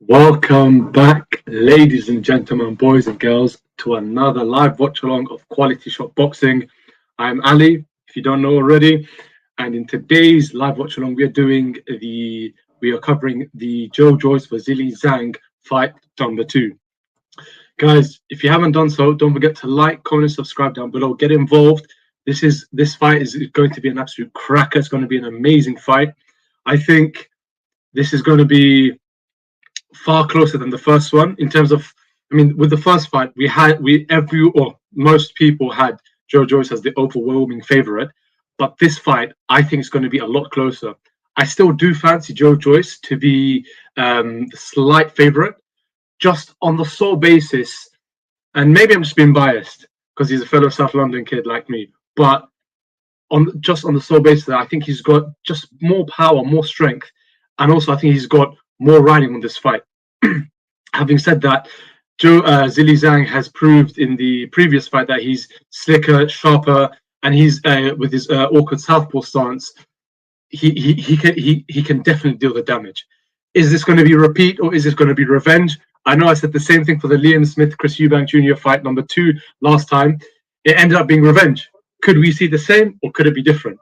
Welcome back, ladies and gentlemen, boys and girls, to another live watch along of Quality Shot Boxing. I'm Ali, if you don't know already, and in today's live watch along, we are covering the Joyce for Zhilei Zhang fight number 2. Guys, if you haven't done so, don't forget to like, comment, subscribe down below. Get involved. This fight is going to be an absolute cracker. It's going to be an amazing fight. I think this is going to be far closer than the first one in terms of. I mean, with the first fight, most people had Joyce as the overwhelming favorite, but this fight, I think, is going to be a lot closer. I still do fancy Joyce to be the slight favorite, just on the sole basis, and maybe I'm just being biased because he's a fellow South London kid like me, but on the sole basis that I think he's got just more power, more strength, and also I think he's got more riding on this fight. Having said that, Zhilei Zhang has proved in the previous fight that he's slicker, sharper, and he's with his awkward southpaw stance, he can definitely deal the damage. Is this going to be a repeat or is this going to be revenge? I know I said the same thing for the Liam Smith Chris Eubank Jr. fight number 2 last time. It ended up being revenge. Could we see the same or could it be different?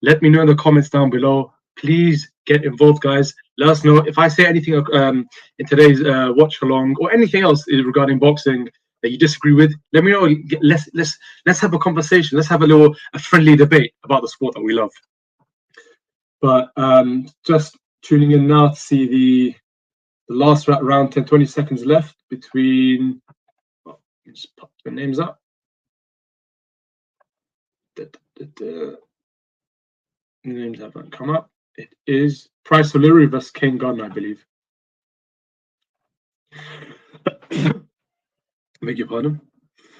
Let me know in the comments down below. Please get involved, guys. Let us know if I say anything in today's watch along or anything else regarding boxing that you disagree with. Let me know. Let's have a conversation. Let's have a friendly debate about the sport that we love. But just tuning in now to see the last round, 10-20 seconds left between. Well, just pop the names up. The names haven't come up. It is Price O'Leary versus Kane Gunn, I believe. Beg your pardon.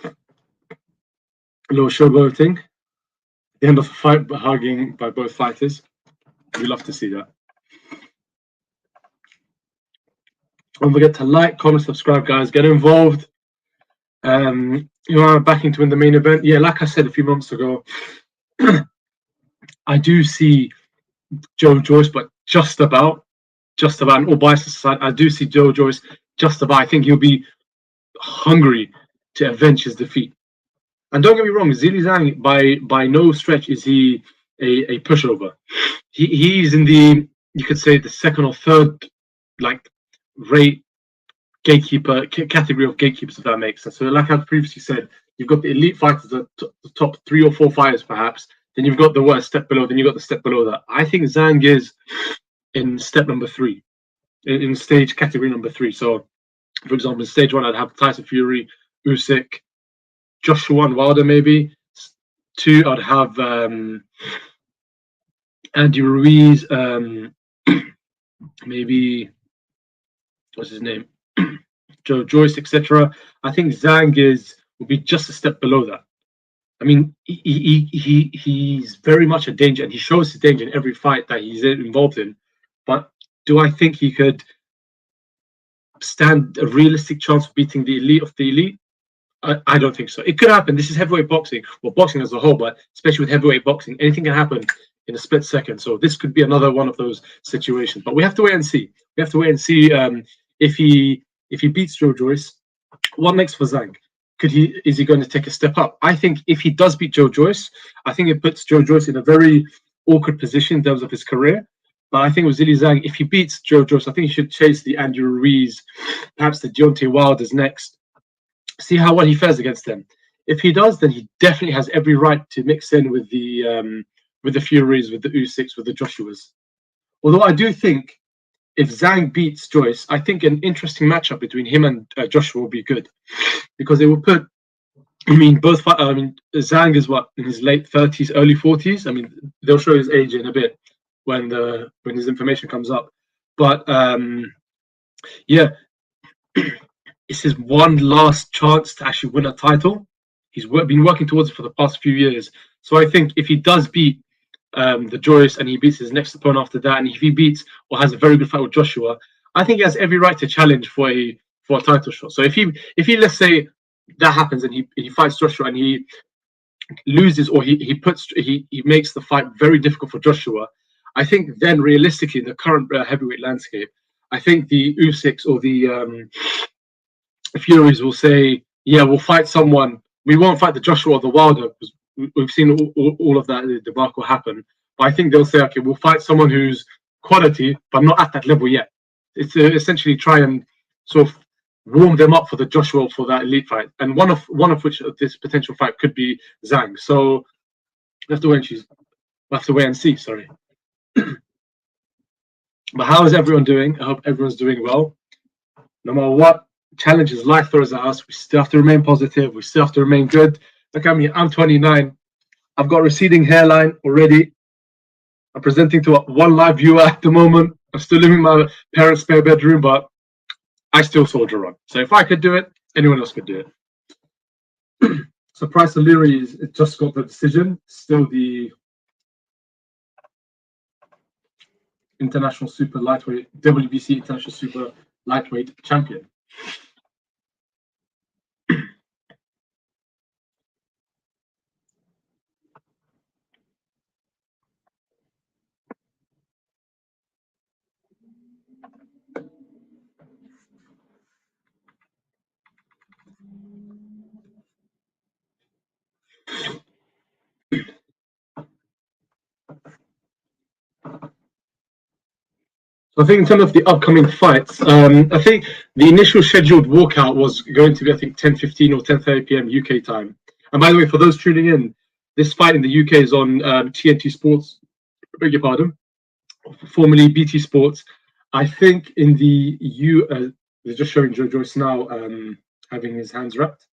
A little showboating. The end of the fight, but hugging by both fighters. We love to see that. Don't forget to like, comment, subscribe, guys. Get involved. You are backing to win the main event. Yeah, like I said a few months ago, I do see Joyce, but just about, and all biases aside, I do see Joyce just about. I think he'll be hungry to avenge his defeat. And don't get me wrong, Zhilei Zhang, by no stretch is he a pushover. He's in you could say, the second or third, rate gatekeeper category of gatekeepers, if that makes sense. So, like I previously said, you've got the elite fighters, the top 3 or 4 fighters, perhaps. Then you've got the worst step below. Then you've got the step below that. I think Zhang is in step number 3, in stage category number 3. So, for example, in stage 1, I'd have Tyson Fury, Usyk, Joshua and Wilder, maybe. 2, I'd have Andy Ruiz, maybe what's his name, Joyce, etc. I think Zhang will be just a step below that. I mean, he's very much a danger, and he shows his danger in every fight that he's involved in. But do I think he could stand a realistic chance of beating the elite of the elite? I don't think so. It could happen. This is heavyweight boxing, or boxing as a whole, but especially with heavyweight boxing, anything can happen in a split second. So this could be another one of those situations. But we have to wait and see. We have to wait and see if he beats Joyce. What next for Zhang? Is he going to take a step up? I think if he does beat Joyce, I think it puts Joyce in a very awkward position in terms of his career. But I think with Zhilei Zhang, if he beats Joyce, I think he should chase the Andrew Ruiz, perhaps the Deontay Wilders next. See how well he fares against them. If he does, then he definitely has every right to mix in with the Furies, with the Usyks, with the Joshuas. Although I do think if Zhang beats Joyce, I think an interesting matchup between him and Joshua will be good, because it will put. Zhang is in his late 30s, early 40s. I mean, they'll show his age in a bit when his information comes up. But yeah, it's his one last chance to actually win a title. He's been working towards it for the past few years. So I think if he does beat the Joyce and he beats his next opponent after that, and if he beats or has a very good fight with Joshua, I think he has every right to challenge for a title shot. So if he let's say that happens and he fights Joshua and he loses, or he makes the fight very difficult for Joshua, I think then realistically in the current heavyweight landscape, I think the Usyks or the Furies will say, yeah, we'll fight someone. We won't fight the Joshua or the Wilder, because we've seen all of that debacle happen. But I think they'll say, okay, we'll fight someone who's quality, but not at that level yet. It's essentially try and sort of warm them up for the Joshua, for that elite fight, and one of which this potential fight could be Zhang. So we have to wait and see. Sorry. But how is everyone doing? I hope everyone's doing well. No matter what challenges life throws at us, we still have to remain positive. We still have to remain good. Look at me. I'm 29. I've got a receding hairline already. I'm presenting to one live viewer at the moment. I'm still living in my parents' spare bedroom, but I still soldier on. So if I could do it, anyone else could do it. So Price O'Leary just got the decision. Still the international super lightweight, WBC international super lightweight champion. I think in terms of the upcoming fights, I think the initial scheduled walkout was going to be, I think, 10:15 or 10:30 p.m. UK time. And by the way, for those tuning in, this fight in the UK is on TNT Sports, beg your pardon, formerly BT Sports. I think in the they're just showing Joyce now having his hands wrapped.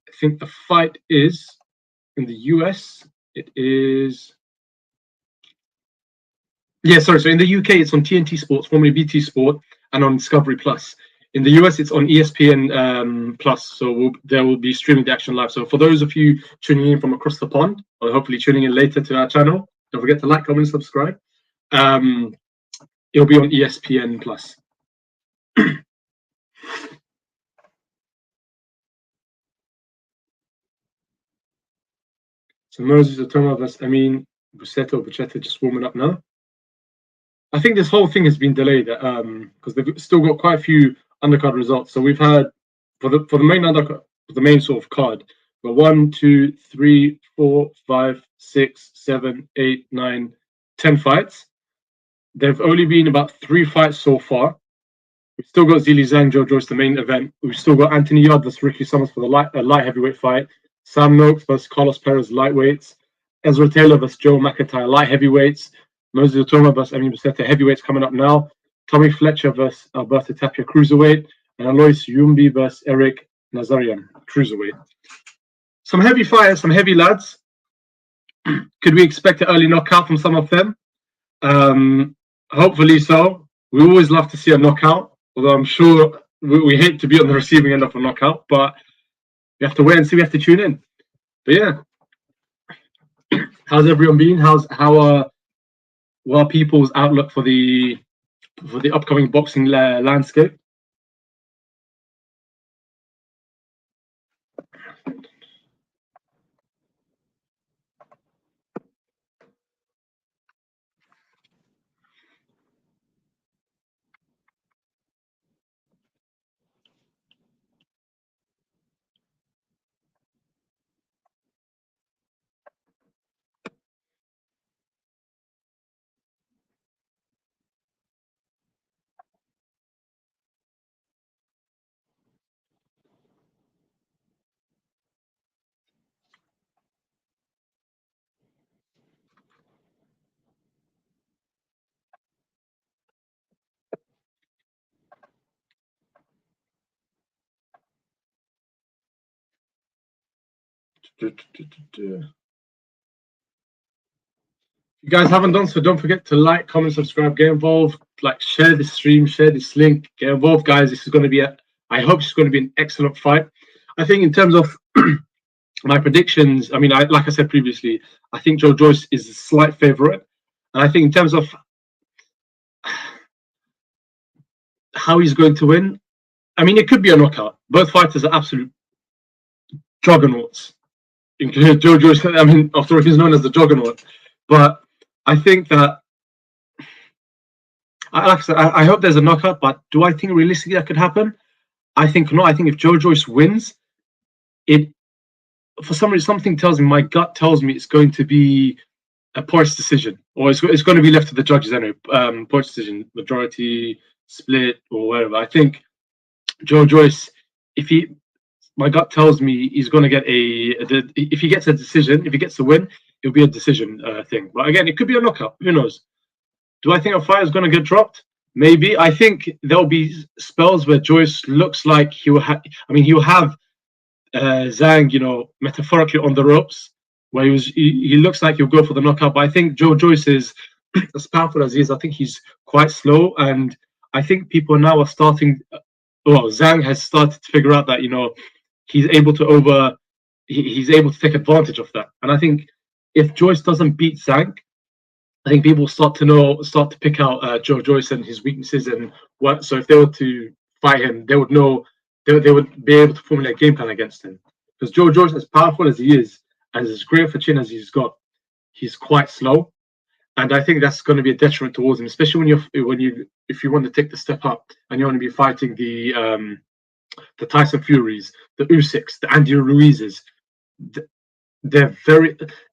I think the fight is in the US. It is. Yeah, sorry. So in the UK, it's on TNT Sports, formerly BT Sport, and on Discovery Plus. In the US, it's on ESPN Plus, so they will be streaming the action live. So for those of you tuning in from across the pond, or hopefully tuning in later to our channel, don't forget to like, comment, subscribe. It'll be on ESPN Plus. So Moses Otoma versus Buceta just warming up now. I think this whole thing has been delayed because they've still got quite a few undercard results. So we've had for the main undercard, the main sort of card, but 1, 2, 3, 4, 5, 6, 7, 8, 9, 10 fights. There've only been about 3 fights so far. We've still got Zhilei Zhang, Joyce, the main event. We've still got Anthony Yarde versus Ricky Summers for the light heavyweight fight. Sam Noakes versus Carlos Perez, lightweights. Ezra Taylor versus Joe McIntyre, light heavyweights. Moses Otoma versus Emi Buceta, heavyweights coming up now. Tommy Fletcher versus Alberto Tapia, cruiserweight. And Alois Yumbi versus Eric Nazarian, cruiserweight. Some heavy fighters, some heavy lads. Could we expect an early knockout from some of them? Hopefully so. We always love to see a knockout, although I'm sure we hate to be on the receiving end of a knockout, but we have to wait and see. We have to tune in. But yeah, how's everyone been? What are people's outlook for the upcoming boxing landscape? If you guys haven't done so, don't forget to like, comment, subscribe, get involved, like, share this stream, share this link, get involved, guys. This is going to be I hope it's going to be an excellent fight. I think in terms of my predictions, I mean, like I said previously, I think Joyce is a slight favorite. And I think in terms of how he's going to win, I mean, it could be a knockout. Both fighters are absolute juggernauts. Including Joyce, I mean, after all, he's known as the juggernaut. But I think that like I said, I hope there's a knockout, but do I think realistically that could happen? I think no. I think if Joyce wins, it for some reason something tells me, my gut tells me it's going to be a points decision, or it's going to be left to the judges anyway. Points decision, majority split, or whatever. I think Joyce, if he, my gut tells me he's going to get if he gets a decision, if he gets a win, it'll be a decision thing. But again, it could be a knockout. Who knows? Do I think a fight is going to get dropped? Maybe. I think there'll be spells where Joyce looks like he will have. I mean, he'll have Zhang, metaphorically on the ropes, where he looks like he'll go for the knockout. But I think Joyce is as powerful as he is. I think he's quite slow, and I think people now are starting. Well, Zhang has started to figure out that he's able to he's able to take advantage of that. And I think if Joyce doesn't beat Zhang, I think people start to pick out Joyce and his weaknesses and what. So if they were to fight him, they would know they would be able to formulate a game plan against him. Because Joyce, as powerful as he is, and as great for chin as he's got, he's quite slow, and I think that's going to be a detriment towards him, especially if you want to take the step up and you want to be fighting the Tyson Furies, the Usyks, the Andy Ruizes. They're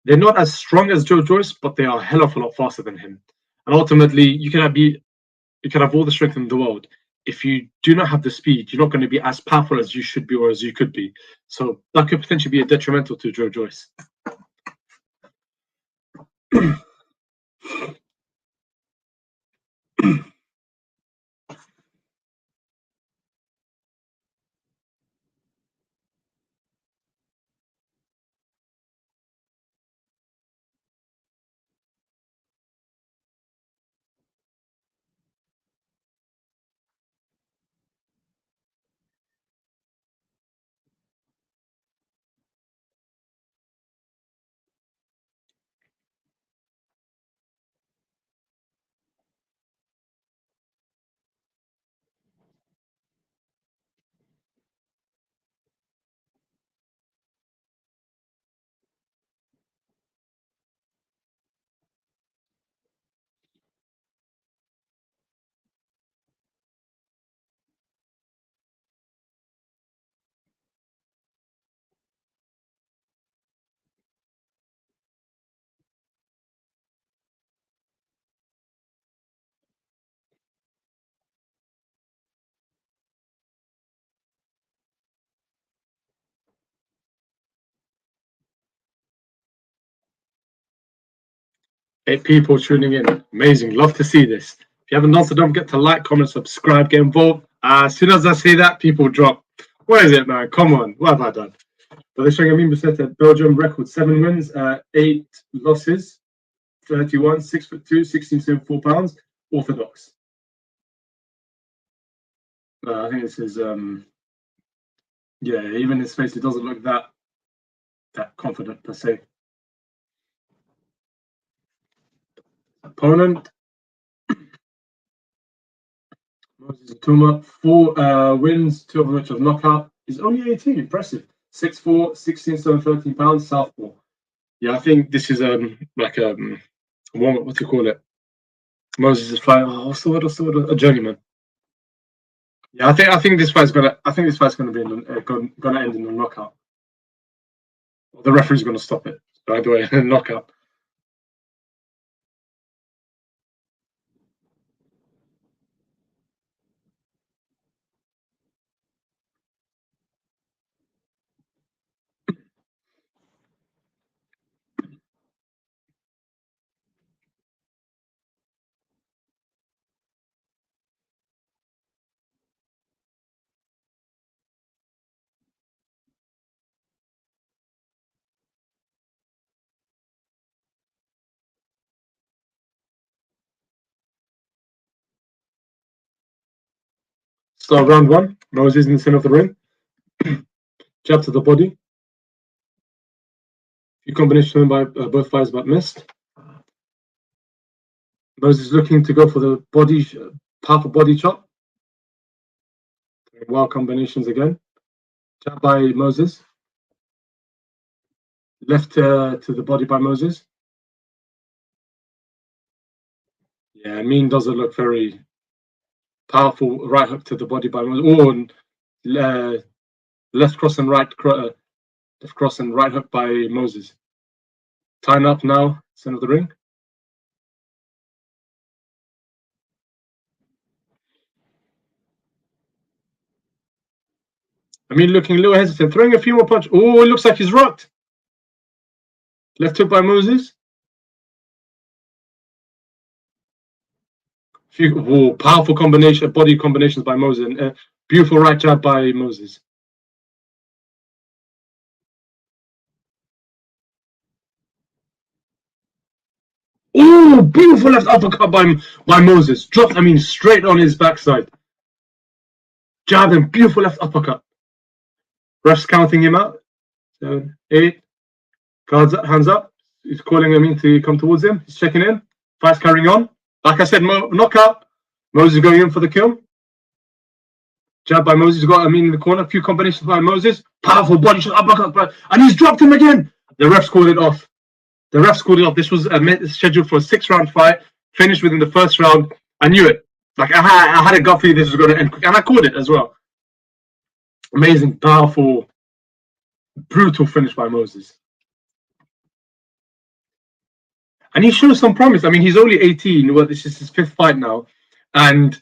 not as strong as Joyce, but they are a hell of a lot faster than him. And ultimately, you can have all the strength in the world. If you do not have the speed, you're not going to be as powerful as you should be or as you could be. So that could potentially be a detrimental to Joyce. Eight people tuning in. Amazing. Love to see this. If you haven't done so, don't forget to like, comment, subscribe, get involved. As soon as I say that, people drop. What is it, man? Come on. What have I done? But they're showing a meme set at Belgium record 7 wins, 8 losses, 31, 6'2", 16 4 pounds, orthodox. I think this is even his face, it doesn't look that confident per se. Opponent Moses Tuma, 4 wins, 2 of which was knockout. He's only 18, impressive. 6'4", 16 stone, 13 pounds, southpaw. Yeah, I think this is what do you call it? Moses is fighting. What's the word? A journeyman. Yeah, I think this fight's gonna be gonna end in a knockout. Well, the referee's gonna stop it. By the way, knockout. So round 1, Moses in the center of the ring. Jab to the body. Few combinations by both fighters, but missed. Moses looking to go for the body, powerful body chop. Wild combinations again. Jab by Moses. Left to the body by Moses. Yeah, Mean doesn't look very Powerful right hook to the body by Moses. Oh, and left cross and right left cross and right hook by Moses. Tying up now, center of the ring. I mean, looking a little hesitant, throwing a few more punches. Oh, it looks like he's rocked. Left hook by Moses. Few powerful combination, body combinations by Moses. And, beautiful right jab by Moses. Oh, beautiful left uppercut by Moses. Dropped, I mean, straight on his backside. Jab and beautiful left uppercut. Ref's counting him out. 7, 8. Guards up, hands up. He's calling him in to come towards him. He's checking in. Fight's carrying on. Like I said, knockout. Moses going in for the kill. Jab by Moses. Got, I mean, in the corner. A few combinations by Moses. Powerful body shot, uppercut. And he's dropped him again. The ref's called it off. The refs called it off. This was scheduled for a 6-round fight. Finished within the first round. I knew it. Like, I had a gut feeling this was going to end quick. And I called it as well. Amazing, powerful, brutal finish by Moses. And he shows some promise. I mean, he's only 18. Well, this is his 5th fight now. And,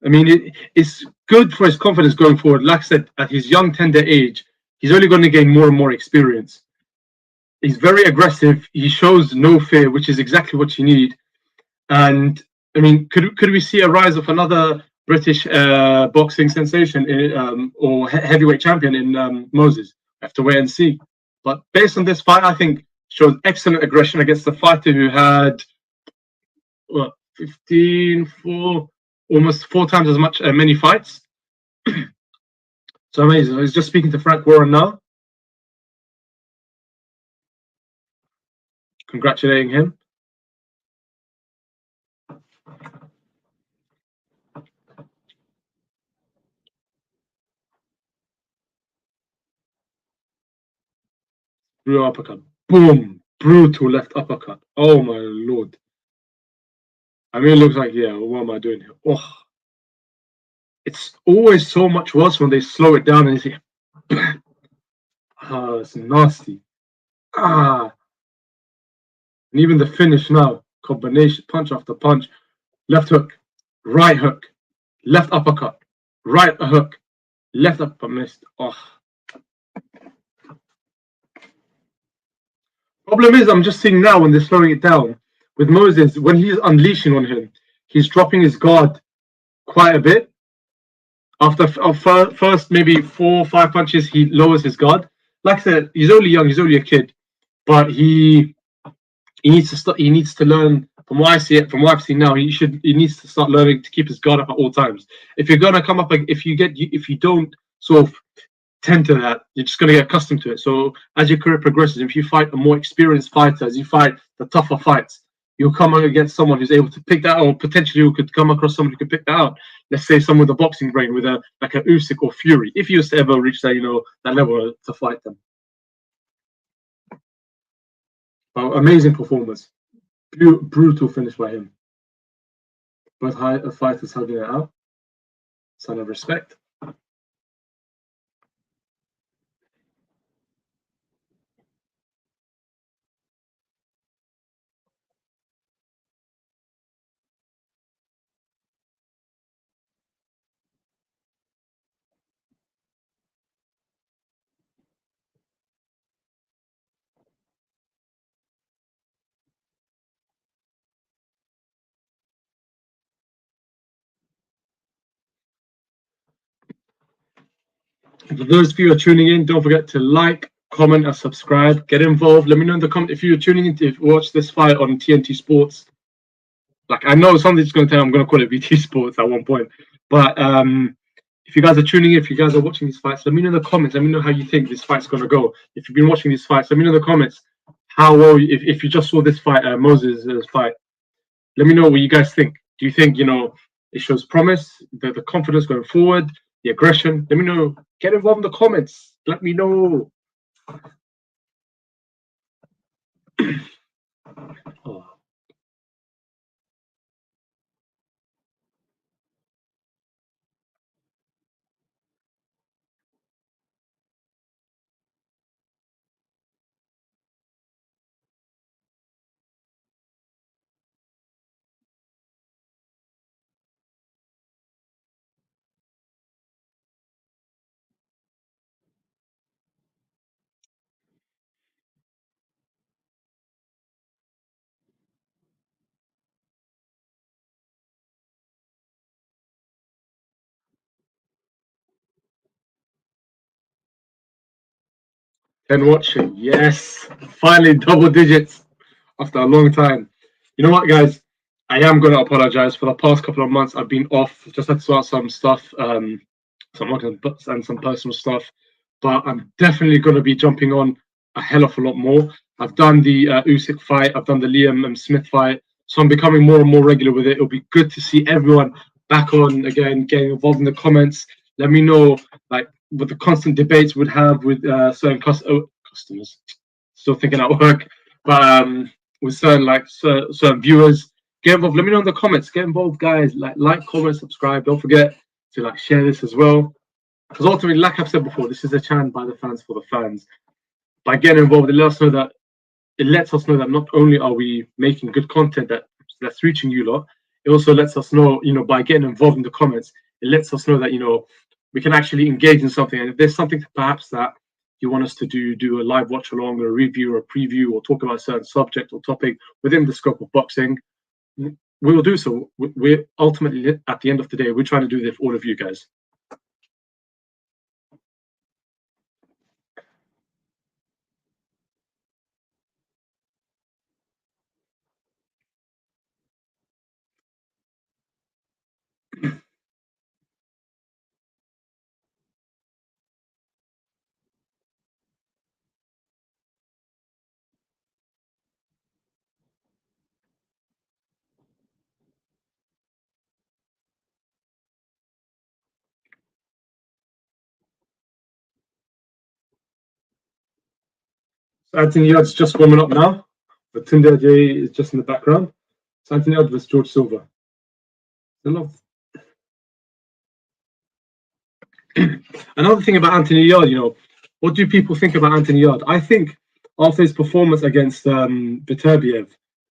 I mean, it's good for his confidence going forward. Like I said, at his young, tender age, he's only going to gain more and more experience. He's very aggressive. He shows no fear, which is exactly what you need. And, I mean, could we see a rise of another British boxing sensation or heavyweight champion in Moses? We have to wait and see. But based on this fight, I think shows excellent aggression against the fighter who had almost 4 times as many fights. So amazing. I was just speaking to Frank Warren now, congratulating him. Brutal uppercut. Boom. Brutal left uppercut. Oh my lord. I mean, it looks like, yeah, what am I doing here? Oh, it's always so much worse when they slow it down and you see, it's nasty. And even the finish now, combination, punch after punch, left hook, right hook, left uppercut, right hook, left uppercut, missed. Oh. Problem is, I'm just seeing now when they're slowing it down with Moses, when he's unleashing on him, he's dropping his guard quite a bit. After first maybe 4 or 5 punches, he lowers his guard. Like I said, he's only young, he's only a kid, but he needs to start. He needs to learn. From what I see it, from what I've seen now, he needs to start learning to keep his guard up at all times. If you're gonna come up, if you don't sort of tend to that, you're just gonna get accustomed to it. So as your career progresses, if you fight a more experienced fighter, as you fight the tougher fights, you'll come against someone who's able to pick that out, or potentially you could come across someone who could pick that out. Let's say someone with a boxing brain, with a like an Usyk or Fury, if you was to ever reach that, that level to fight them. Oh, amazing performance. Brutal finish by him. Both fighters hugging it out. Sign of respect. For those of you who are tuning in, don't forget to like, comment, and subscribe. Get involved. Let me know in the comment if you're tuning in to watch this fight on TNT Sports. Like, I know something's going to tell. I'm going to call it VT Sports at one point, but if you guys are tuning in, if you guys are watching these fights, let me know in the comments. Let me know how you think this fight's going to go. If you've been watching these fights, let me know in the comments how well. If you just saw this fight, Moses' fight, let me know what you guys think. Do you think it shows promise, the confidence going forward, the aggression? Let me know. Get involved in the comments. Let me know. Oh. 10 watching. Yes, finally double digits after a long time. You know what, guys? I am going to apologize. For the past couple of months, I've been off. Just had to sort out some stuff, some work and some personal stuff. But I'm definitely going to be jumping on a hell of a lot more. I've done the Usyk fight. I've done the Liam Smith fight. So I'm becoming more and more regular with it. It'll be good to see everyone back on again, getting involved in the comments. Let me know, like, with the constant debates we'd have with certain customers. Still thinking at work, but with certain certain viewers, get involved. Let me know in the comments. Get involved, guys. Like, comment, subscribe. Don't forget to share this as well. Because ultimately, like I've said before, this is a channel by the fans for the fans. By getting involved, it lets us know that not only are we making good content that's reaching you lot, it also lets us know, by getting involved in the comments, it lets us know that we can actually engage in something. And if there's something perhaps that you want us to do a live watch along, or a review, or a preview, or talk about a certain subject or topic within the scope of boxing, we will do so. We're ultimately, at the end of the day, we're trying to do this for all of you guys. So Anthony Yard's just warming up now, but Tunde J is just in the background. So Anthony Yard versus George Silva. Another thing about Anthony Yard, what do people think about Anthony Yard? I think after his performance against Beterbiev,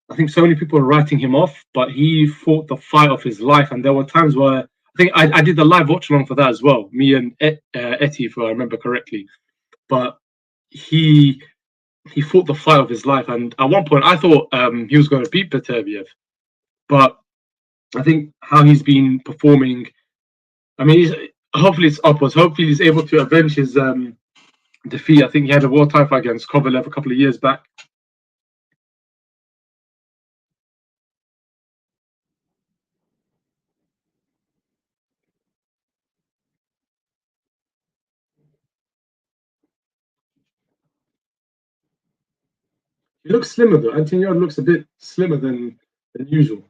I think so many people are writing him off, but he fought the fight of his life. And there were times where I think I did the live watch along for that as well, me and Etty, if I remember correctly. But he fought the fight of his life. And at one point, I thought he was going to beat Beterbiev. But I think how he's been performing, I mean, hopefully it's upwards. Hopefully he's able to avenge his defeat. I think he had a world title fight against Kovalev a couple of years back. He looks slimmer though. Anthony Yard looks a bit slimmer than usual.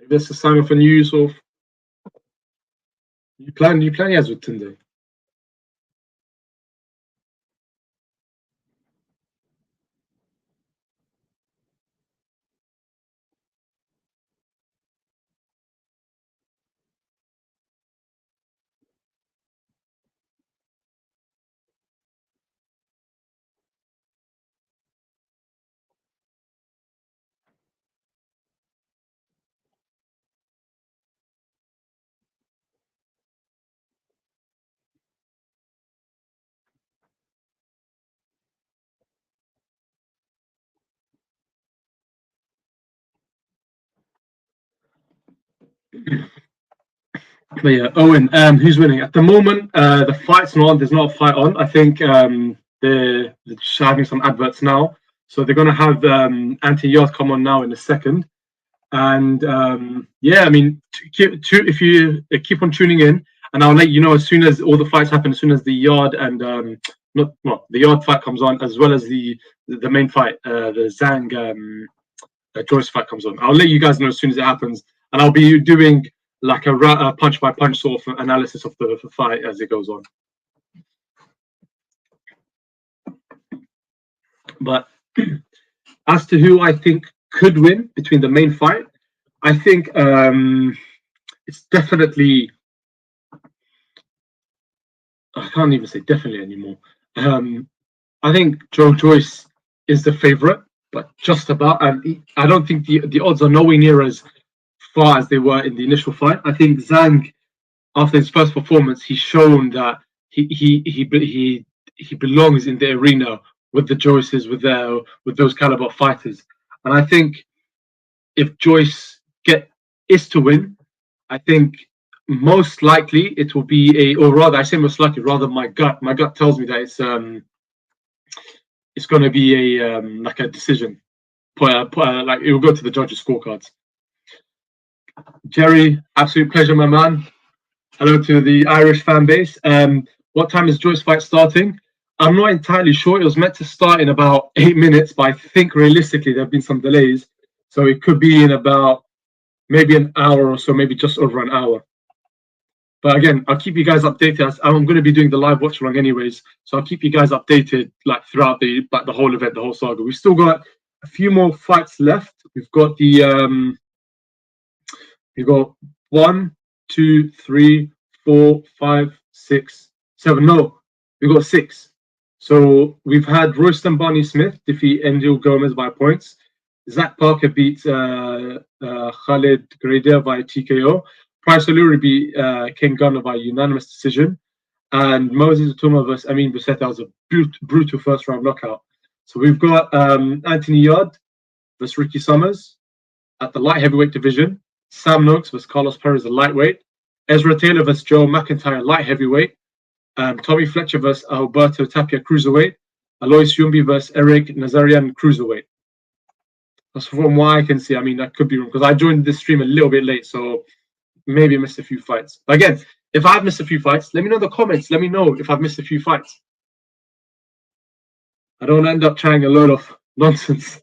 Maybe that's a sign of a new sort of new plan he has with Tunde. But yeah, Owen, who's winning? At the moment, the fight's not on. There's not a fight on. I think they're just having some adverts now. So they're going to have Anthony Yard come on now in a second. And yeah, I mean, if you keep on tuning in, and I'll let you know as soon as all the fights happen, as soon as the Yard and the Yard fight comes on, as well as the main fight, the Zhang Joyce fight comes on. I'll let you guys know as soon as it happens, and I'll be doing like a punch by punch sort of analysis of the fight as it goes on. But as to who I think could win between the main fight, I think it's definitely. I can't even say definitely anymore. I think Joyce is the favorite, but just about. And I don't think the odds are nowhere near as far as they were in the initial fight. I think Zhang, after his first performance, he's shown that he belongs in the arena with the Joyces, with those caliber fighters. And I think if Joyce is to win, I think most likely it will be or rather, I say most likely, rather my gut tells me that it's going to be like a decision. Like it will go to the judges' scorecards. Jerry, absolute pleasure, my man. Hello to the Irish fan base. What time is Joyce fight starting? I'm not entirely sure. It was meant to start in about 8 minutes, but I think realistically there have been some delays. So it could be in about maybe an hour or so, maybe just over an hour. But again, I'll keep you guys updated. As I'm going to be doing the live watch along anyways, so I'll keep you guys updated like throughout the whole event, the whole saga. We've still got a few more fights left. We've got we've got 1, 2, 3, 4, 5, 6, 7. No, we've got 6. So we've had Royston Barney Smith defeat Angel Gomez by points. Zach Parker beat Khalid Gradia by TKO. Price O'Leary beat King Gunner by unanimous decision. And Moses Utuma versus Amin Busetta was a brutal first round knockout. So we've got Anthony Yard versus Ricky Summers at the light heavyweight division. Sam Noakes versus Carlos Perez, a lightweight. Ezra Taylor versus Joe McIntyre, light heavyweight. Tommy Fletcher versus Alberto Tapia, cruiserweight. Alois Yumbi versus Eric Nazarian, cruiserweight. That's from what I can see. I mean, that could be wrong because I joined this stream a little bit late, so maybe I missed a few fights. But again, if I've missed a few fights, let me know in the comments. Let me know if I've missed a few fights. I don't end up trying a load of nonsense.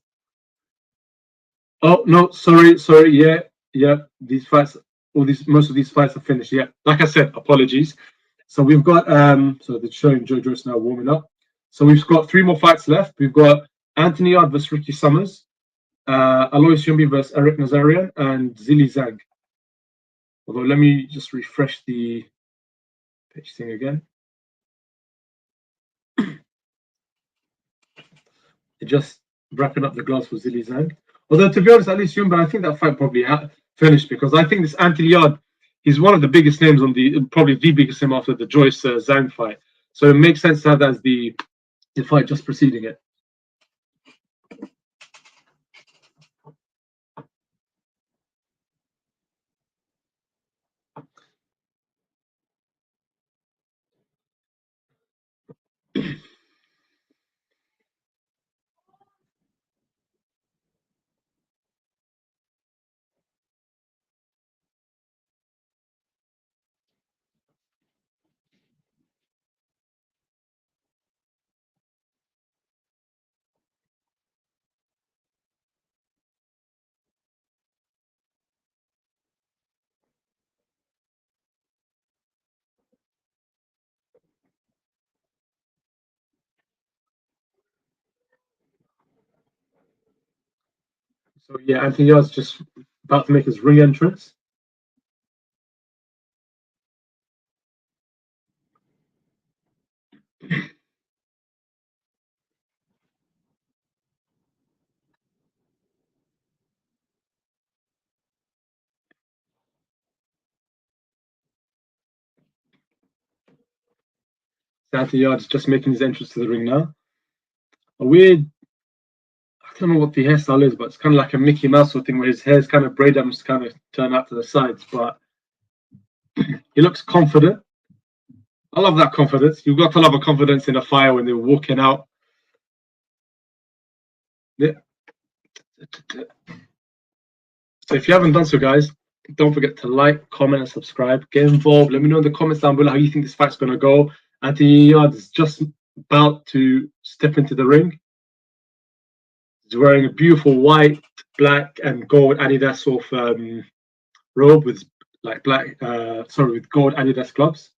Oh no, sorry. Yeah. These fights, most of these fights are finished. Yeah, like I said, apologies. So we've got so they're showing Joyce now warming up. So we've got 3 more fights left. We've got Anthony Yard versus Ricky Summers, Alois Yumbi versus Eric Nazarian, and Zhilei Zhang. Although let me just refresh the page thing again. Just wrapping up the gloves for Zhilei Zhang. Although to be honest, at least Yumba, I think that fight probably finished because I think this Anthony Yard, he's one of the biggest names on probably the biggest name after the Joyce Zhang fight. So it makes sense to have that as the fight just preceding it. So yeah, Anthony Yard's just about to make his ring entrance. Anthony Yard's just making his entrance to the ring now. A weird, I don't know what the hairstyle is, but it's kind of like a Mickey Mouse sort of thing where his hair's kind of braided and just kind of turned out to the sides. But he looks confident. I love that confidence. You've got to love a confidence in a fire when they're walking out. Yeah. So if you haven't done so, guys, don't forget to like, comment, and subscribe. Get involved. Let me know in the comments down below how you think this fight's going to go. Anthony Yard is just about to step into the ring. He's wearing a beautiful white, black, and gold Adidas sort of robe with like with gold Adidas gloves.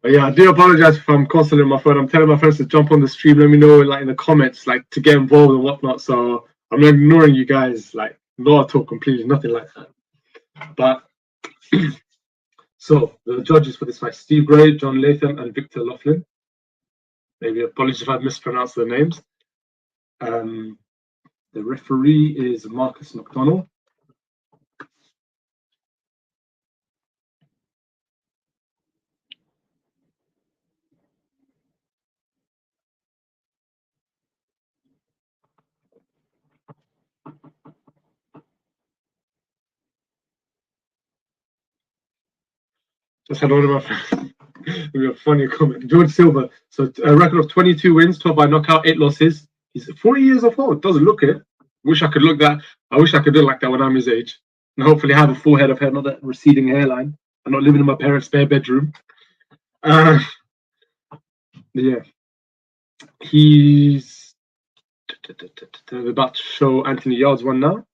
But yeah, I do apologize if I'm constantly on my phone. I'm telling my friends to jump on the stream. Let me know, like in the comments, like to get involved and whatnot. So I'm not ignoring you guys, like not at all, completely, nothing like that. But so the judges for this fight: Steve Gray, John Latham, and Victor Laughlin. Maybe apologies if I mispronounced their names. The referee is Marcus McDonald. Just had one of my friends. A funny comment. George Silver. So a record of 22 wins, 12 by knockout, 8 losses. He's 40 years old. Doesn't look it. Wish I could look that. I wish I could look like that when I'm his age. And hopefully have a full head of hair, not that receding hairline. I'm not living in my parents' spare bedroom. Yeah. He's about to show Anthony Yarde's one now.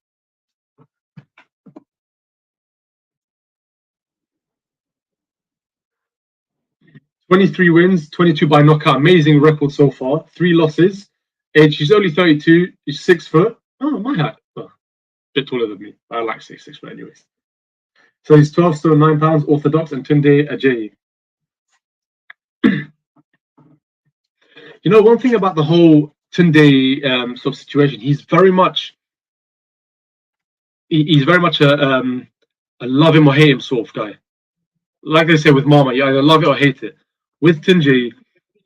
23 wins, 22 by knockout. Amazing record so far. 3 losses. Age, he's only 32. He's 6 foot. Oh, my height. Oh, a bit taller than me. I like 6 foot anyways. So he's 12 stone 9 pounds, orthodox, and Tunde Ajayi. You know, one thing about the whole Tunde sort of situation, he's very much a love him or hate him sort of guy. Like I say with Mama, you either love it or hate it. With Tunde,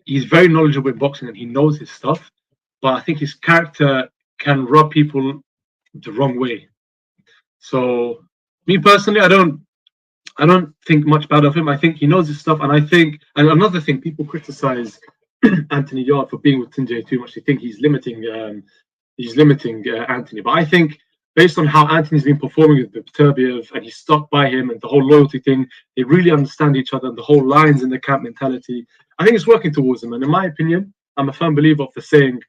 he's very knowledgeable in boxing and he knows his stuff, but I think his character can rub people the wrong way. So, me personally, I don't think much bad of him. I think he knows his stuff, and I think, and another thing, people criticize Anthony Yarde for being with Tunde too much. They think he's limiting Anthony, but I think based on how Anthony's been performing with Beterbiev and he's stuck by him and the whole loyalty thing, they really understand each other and the whole lines in the camp mentality. I think it's working towards him. And in my opinion, I'm a firm believer of the saying,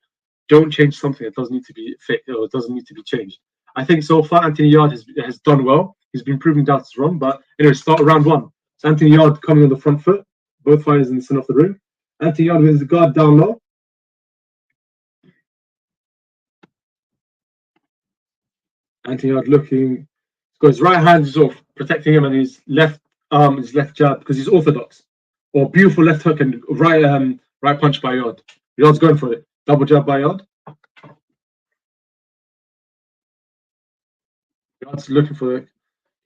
don't change something that doesn't need to be fixed or doesn't need to be changed. I think so far Anthony Yarde has done well. He's been proving doubts wrong. But anyway, start round one. So Anthony Yarde coming on the front foot, both fighters in the center of the ring. Anthony Yarde with his guard down low. Anthony Yarde looking, he's got his right hand sort of protecting him and his left arm, his left jab, because he's orthodox. Or beautiful left hook and right punch by Yarde. Yarde's going for it. Double jab by Yarde. Yarde's looking for it.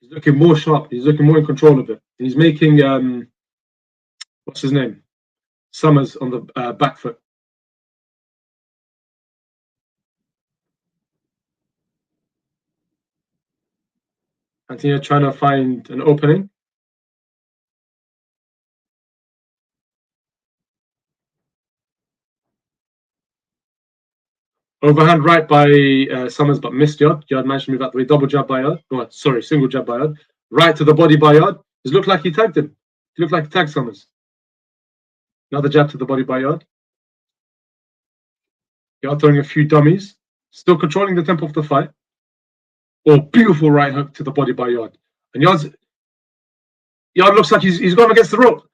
He's looking more sharp. He's looking more in control of it. He's making what's his name? Summers on the back foot. Anthony trying to find an opening. Overhand right by Summers, but missed Yarde. Yarde managed to move out the way. Double jab by Yarde. Oh, sorry, single jab by Yarde. Right to the body by Yarde. It looked like he tagged him. It looked like he tagged Summers. Another jab to the body by Yarde. Yarde throwing a few dummies. Still controlling the tempo of the fight. Oh, beautiful right hook to the body by Yarde. And Yarde looks like he's gone against the rope.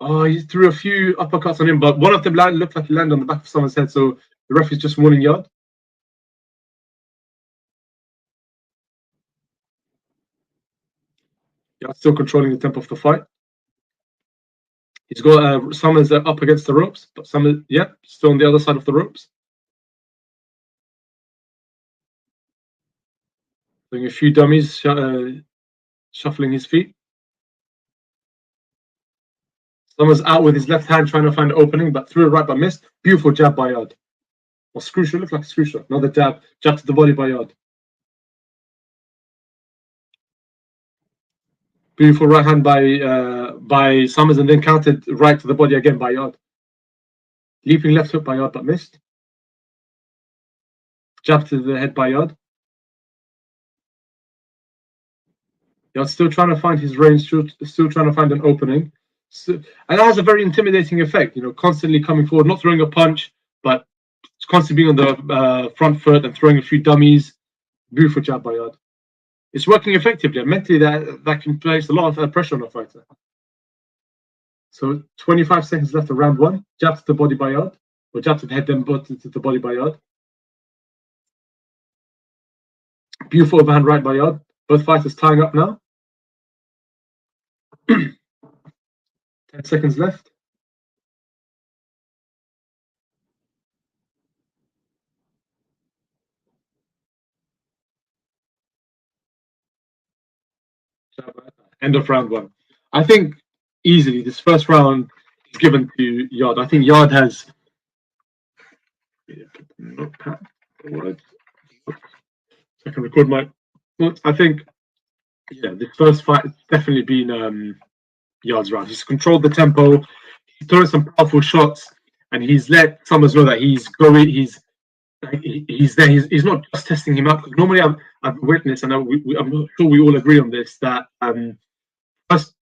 Oh, he threw a few uppercuts on him, but one of them looked like he landed on the back of someone's head. So the ref is just warning Yarde. Yarde still controlling the tempo of the fight. He's got Summers up against the ropes, but Summers, still on the other side of the ropes. Doing a few dummies, shuffling his feet. Summers out with his left hand trying to find an opening, but threw it right but missed. Beautiful jab by Yarde. Or screw shot, looked like a screw shot. Another jab to the body by Yarde. Beautiful right hand by Summers and then countered right to the body again by Yarde. Leaping left hook by Yarde but missed. Jab to the head by Yarde. Yarde still trying to find his range, still trying to find an opening. So, and that has a very intimidating effect, constantly coming forward, not throwing a punch, but constantly being on the front foot and throwing a few dummies. Beautiful jab by Yarde. It's working effectively, and mentally that can place a lot of pressure on a fighter. So 25 seconds left of round one. Jab to the body by Yarde, or jab to the head, then to the body by Yarde. Beautiful overhand right by Yarde. Both fighters tying up now. 10 seconds left. End of round one. I think easily this first round is given to Yard. I think Yard has. Notepad. Words. I can record my notes. I think this first fight has definitely been Yard's round. He's controlled the tempo. He's throwing some powerful shots, and he's let Summers know that he's going. He's there. He's not just testing him out. Because normally, I've witnessed, and I'm sure we all agree on this, that first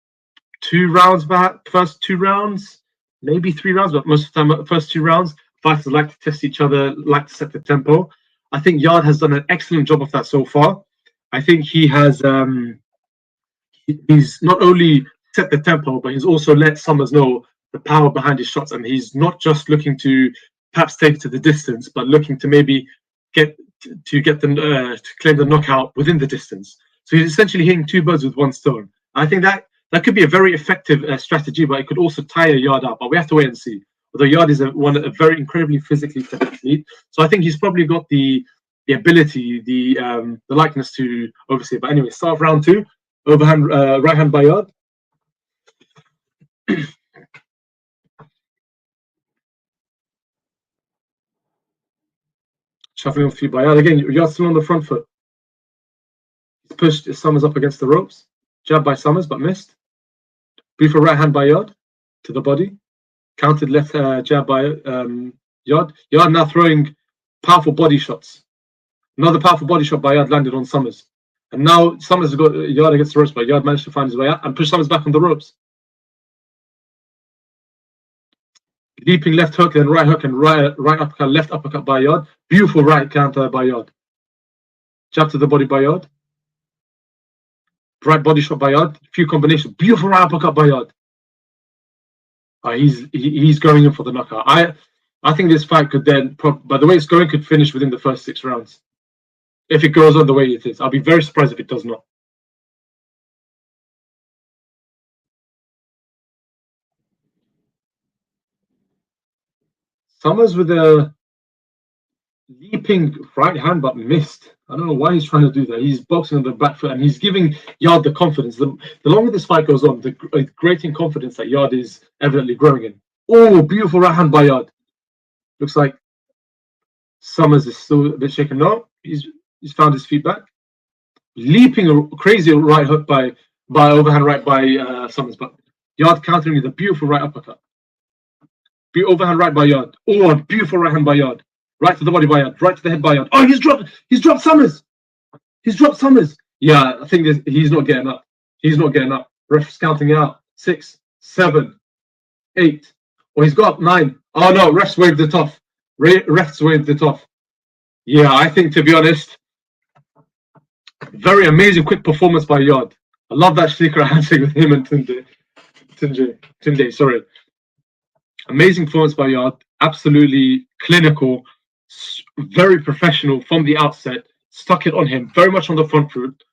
first two rounds, maybe 3 rounds, but most of the time, first 2 rounds, fighters like to test each other, like to set the tempo. I think Yard has done an excellent job of that so far. I think he has. He's not only set the tempo, but he's also let Summers know the power behind his shots, and he's not just looking to perhaps take it to the distance, but looking to maybe get to claim the knockout within the distance. So he's essentially hitting two birds with one stone. I think that could be a very effective strategy, but it could also tire Yard out. But we have to wait and see. Although Yard is a very incredibly physically fit athlete, so I think he's probably got the ability, the likeness to oversee. But anyway, start of round two. Overhand, right hand by Yard. Shuffling off feet by Yard. Again, Yard's still on the front foot. He's pushed Summers up against the ropes. Jab by Summers, but missed. Briefer right hand by Yard to the body. Countered left jab by Yard. Yard now throwing powerful body shots. Another powerful body shot by Yard landed on Summers. And now Summers has got Yard against the ropes, but Yard managed to find his way out and push Summers back on the ropes. Leaping left hook, then right hook, and right uppercut, left uppercut by Yard. Beautiful right counter by Yard. Jab to the body by Yard. Right body shot by Yard. Few combinations. Beautiful right uppercut by Yard. He's going in for the knockout. I think this fight could then, by the way it's going, could finish within the first 6 rounds. If it goes on the way it is. I'll be very surprised if it does not. Summers with a leaping right hand, but missed. I don't know why he's trying to do that. He's boxing on the back foot, and he's giving Yard the confidence. The longer this fight goes on, the greater confidence that Yard is evidently growing in. Oh, beautiful right hand by Yard. Looks like Summers is still a bit shaken. No, he's found his feet back. Leaping a crazy right hook by overhand right by Summers, but Yard countering with a beautiful right uppercut. Overhand right by Yard. Oh, a beautiful right hand by Yard. Right to the body by Yard. Right to the head by Yard. Oh, he's dropped Summers. He's dropped Summers. Yeah, I think he's not getting up. He's not getting up. Ref's counting out. 6, 7, 8. Oh, he's got up 9. Oh no, ref's waved it off. Ref's waved it off. Yeah, I think, to be honest, very amazing quick performance by Yard. I love that sneaker handshake with him and Tunde, sorry. Amazing performance by Yard. Absolutely clinical. Very professional from the outset. Stuck it on him. Very much on the front foot.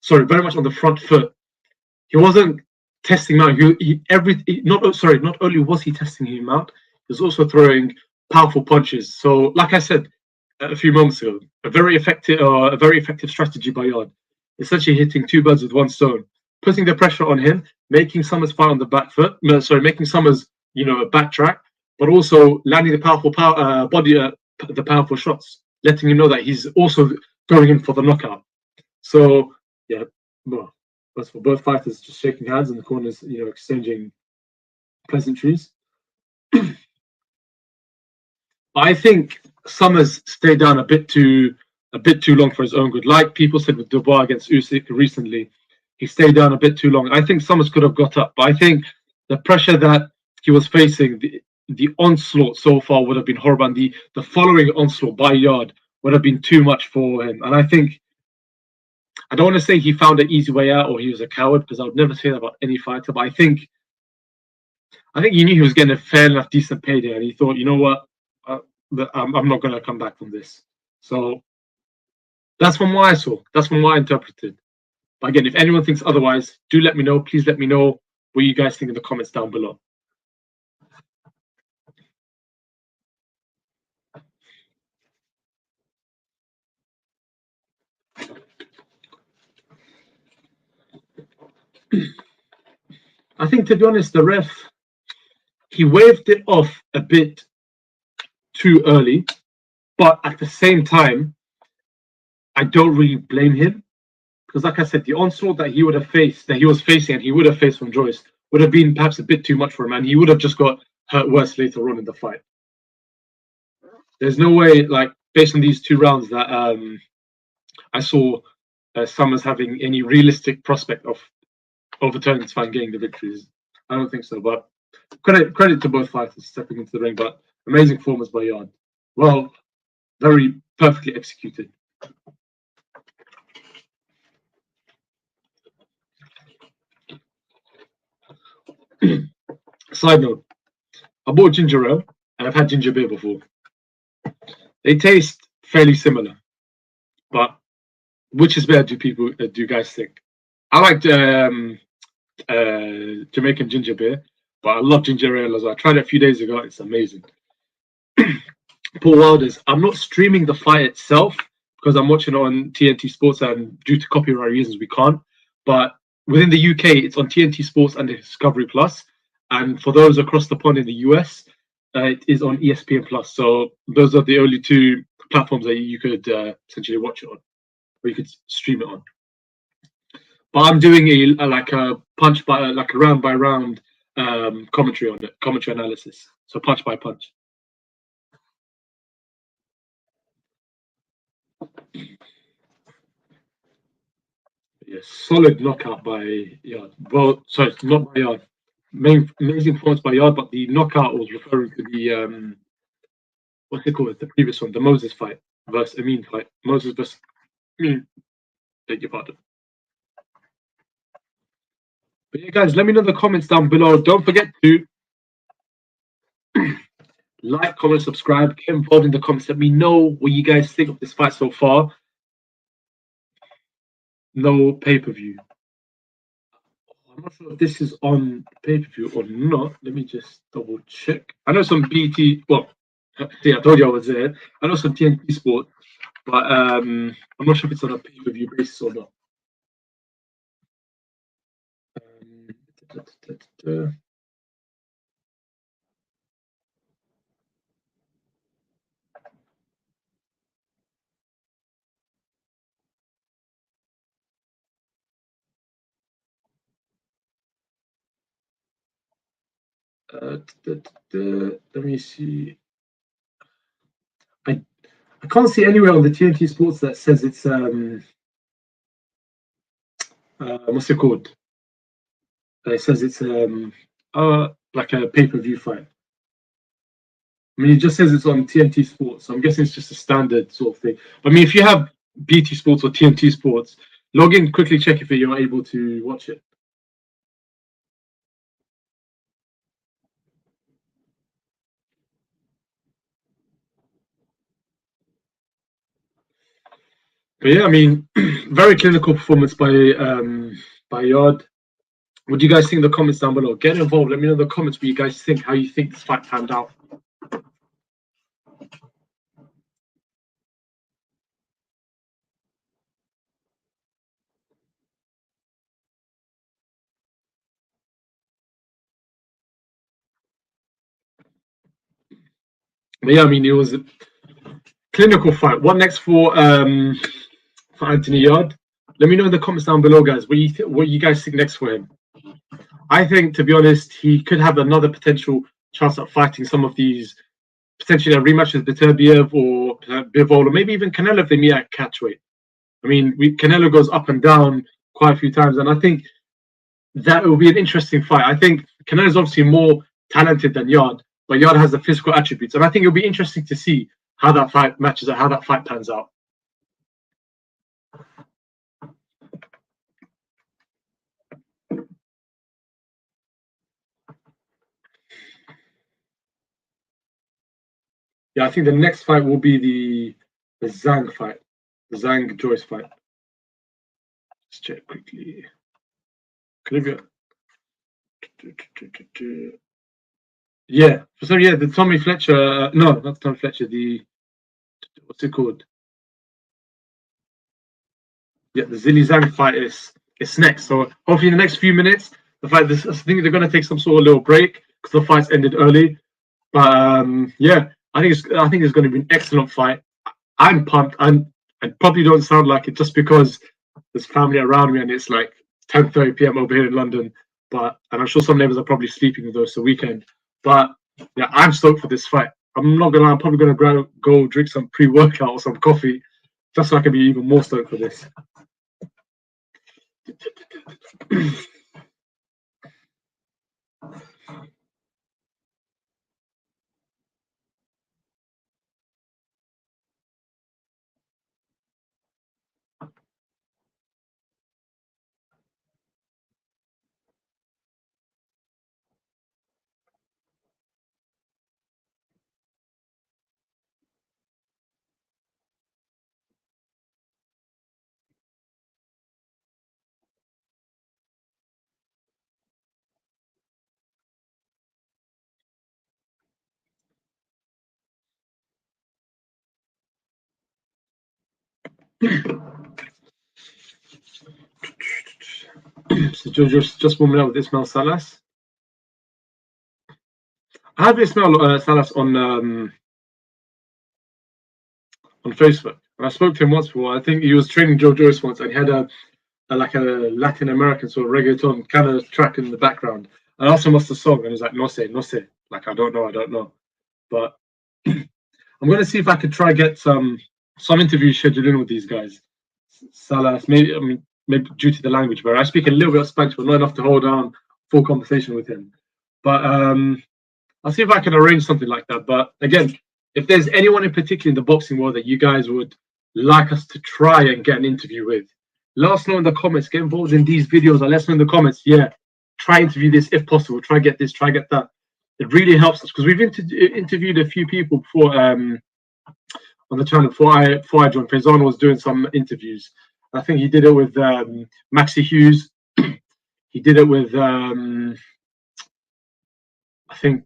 Sorry, very much on the front foot. He wasn't testing him out. Not only was he testing him out, he was also throwing powerful punches. So, like I said a few moments ago, a very effective strategy by Yard. Essentially hitting two birds with one stone, putting the pressure on him, making Summers fight on the back foot. Making Summers backtrack, but also landing the powerful the powerful shots, letting him know that he's also going in for the knockout. So yeah, well, that's for both fighters, just shaking hands in the corners, exchanging pleasantries. I think Summers stayed down a bit too long for his own good. Like people said with Dubois against Usyk recently, he stayed down a bit too long. I think Summers could have got up, but I think the pressure that he was facing, the onslaught so far would have been horrible, and the following onslaught by Yard would have been too much for him. And I think, I don't want to say he found an easy way out or he was a coward, because I would never say that about any fighter, but I think he knew he was getting a fair enough decent payday, and he thought, you know what, I'm not going to come back from this. So that's from what I saw. That's from what I interpreted. But again, if anyone thinks otherwise, do let me know. Please let me know what you guys think in the comments down below. think, to be honest, the ref, he waved it off a bit too early, but at the same time, I don't really blame him because, like I said, the onslaught that he would have faced, that he was facing, and he would have faced from Joyce, would have been perhaps a bit too much for him, and he would have just got hurt worse later on in the fight. There's no way, like, based on these 2 rounds, that I saw Summers having any realistic prospect of overturning this fight and getting the victories. I don't think so, but credit to both fighters stepping into the ring, but amazing performance by Yard. Well, very perfectly executed. Side note, I bought ginger ale and I've had ginger beer before. They taste fairly similar, but which is better? Do you guys think? I like Jamaican ginger beer, but I love ginger ale as well. I tried it a few days ago. It's amazing. Paul Wilder's. I'm not streaming the fight itself because I'm watching it on TNT Sports, and due to copyright reasons, we can't. But within the UK, it's on TNT Sports and Discovery Plus. And for those across the pond in the US, it is on ESPN Plus. So those are the only 2 platforms that you could essentially watch it on, or you could stream it on. But I'm doing a round by round commentary on it, commentary analysis. So punch by punch. Yes, solid knockout by Yard. Well, sorry, not by Yard. Amazing performance by Yard, but the knockout was referring to the what's it called? The previous one, the Moses fight versus Amin fight. Moses versus Amin. Beg your pardon. But yeah, guys, let me know in the comments down below. Don't forget to like, comment, subscribe, get involved in the comments. Let me know what you guys think of this fight so far. No pay-per-view. I'm not sure if this is on pay-per-view or not. Let me just double check. I know some BT. Well, see, I told you I was there. I know some TNT Sport, but I'm not sure if it's on a pay-per-view basis or not. Let me see. I can't see anywhere on the TNT Sports that says it's what's it called? It says it's like a pay-per-view fight. I mean, it just says it's on TNT Sports, so I'm guessing it's just a standard sort of thing. I mean, if you have BT Sports or TNT Sports, log in, quickly check if you're able to watch it. But yeah, I mean, very clinical performance by Yard. What do you guys think in the comments down below? Get involved. Let me know in the comments what you guys think, how you think this fight panned out. But yeah, I mean, it was a clinical fight. What next for Anthony Yard? Let me know in the comments down below, guys. What you guys think next for him? I think, to be honest, he could have another potential chance at fighting some of these, potentially a rematch with Beterbiev or Bivol, or maybe even Canelo if they meet at catchweight. I mean, Canelo goes up and down quite a few times, and I think that will be an interesting fight. I think Canelo is obviously more talented than Yard, but Yard has the physical attributes, and I think it'll be interesting to see how that fight matches out, how that fight pans out. Yeah, I think the next fight will be the Zhang fight, the Zhang Joyce fight. Let's check quickly. Yeah, so yeah, the Tommy Fletcher. No, not Tommy Fletcher. What's it called? Yeah, the Zhilei Zhang fight is next. So hopefully in the next few minutes, The fact this, I think they're going to take some sort of little break because the fights ended early. But yeah, I think it's going to be an excellent fight. I'm pumped. I probably don't sound like it just because there's family around me and it's like 10:30 p.m. over here in London. And I'm sure some neighbors are probably sleeping with us the weekend. But yeah, I'm stoked for this fight. I'm not gonna lie, I'm probably gonna go drink some pre-workout or some coffee just so I can be even more stoked for this. So just warming up with Ismail Salas. I have Ismail Salas on Facebook, and I spoke to him once before. I think he was training Joyce once, and he had a like a Latin American sort of reggaeton kind of track in the background. I asked him what's the song, and he's like, no sé, no sé. Like, I don't know. But I'm gonna see if I could try get some interviews scheduled in with these guys. Salas, maybe due to the language, but I speak a little bit of Spanish, but not enough to hold down full conversation with him. But I'll see if I can arrange something like that. But again, if there's anyone in particular in the boxing world that you guys would like us to try and get an interview with, let us know in the comments. Get involved in these videos. Or let us know in the comments. Yeah, try interview this if possible. Try get this. Try get that. It really helps us because we've interviewed a few people before on the channel. Before I joined, Faisano was doing some interviews. I think he did it with Maxi Hughes. He did it with I think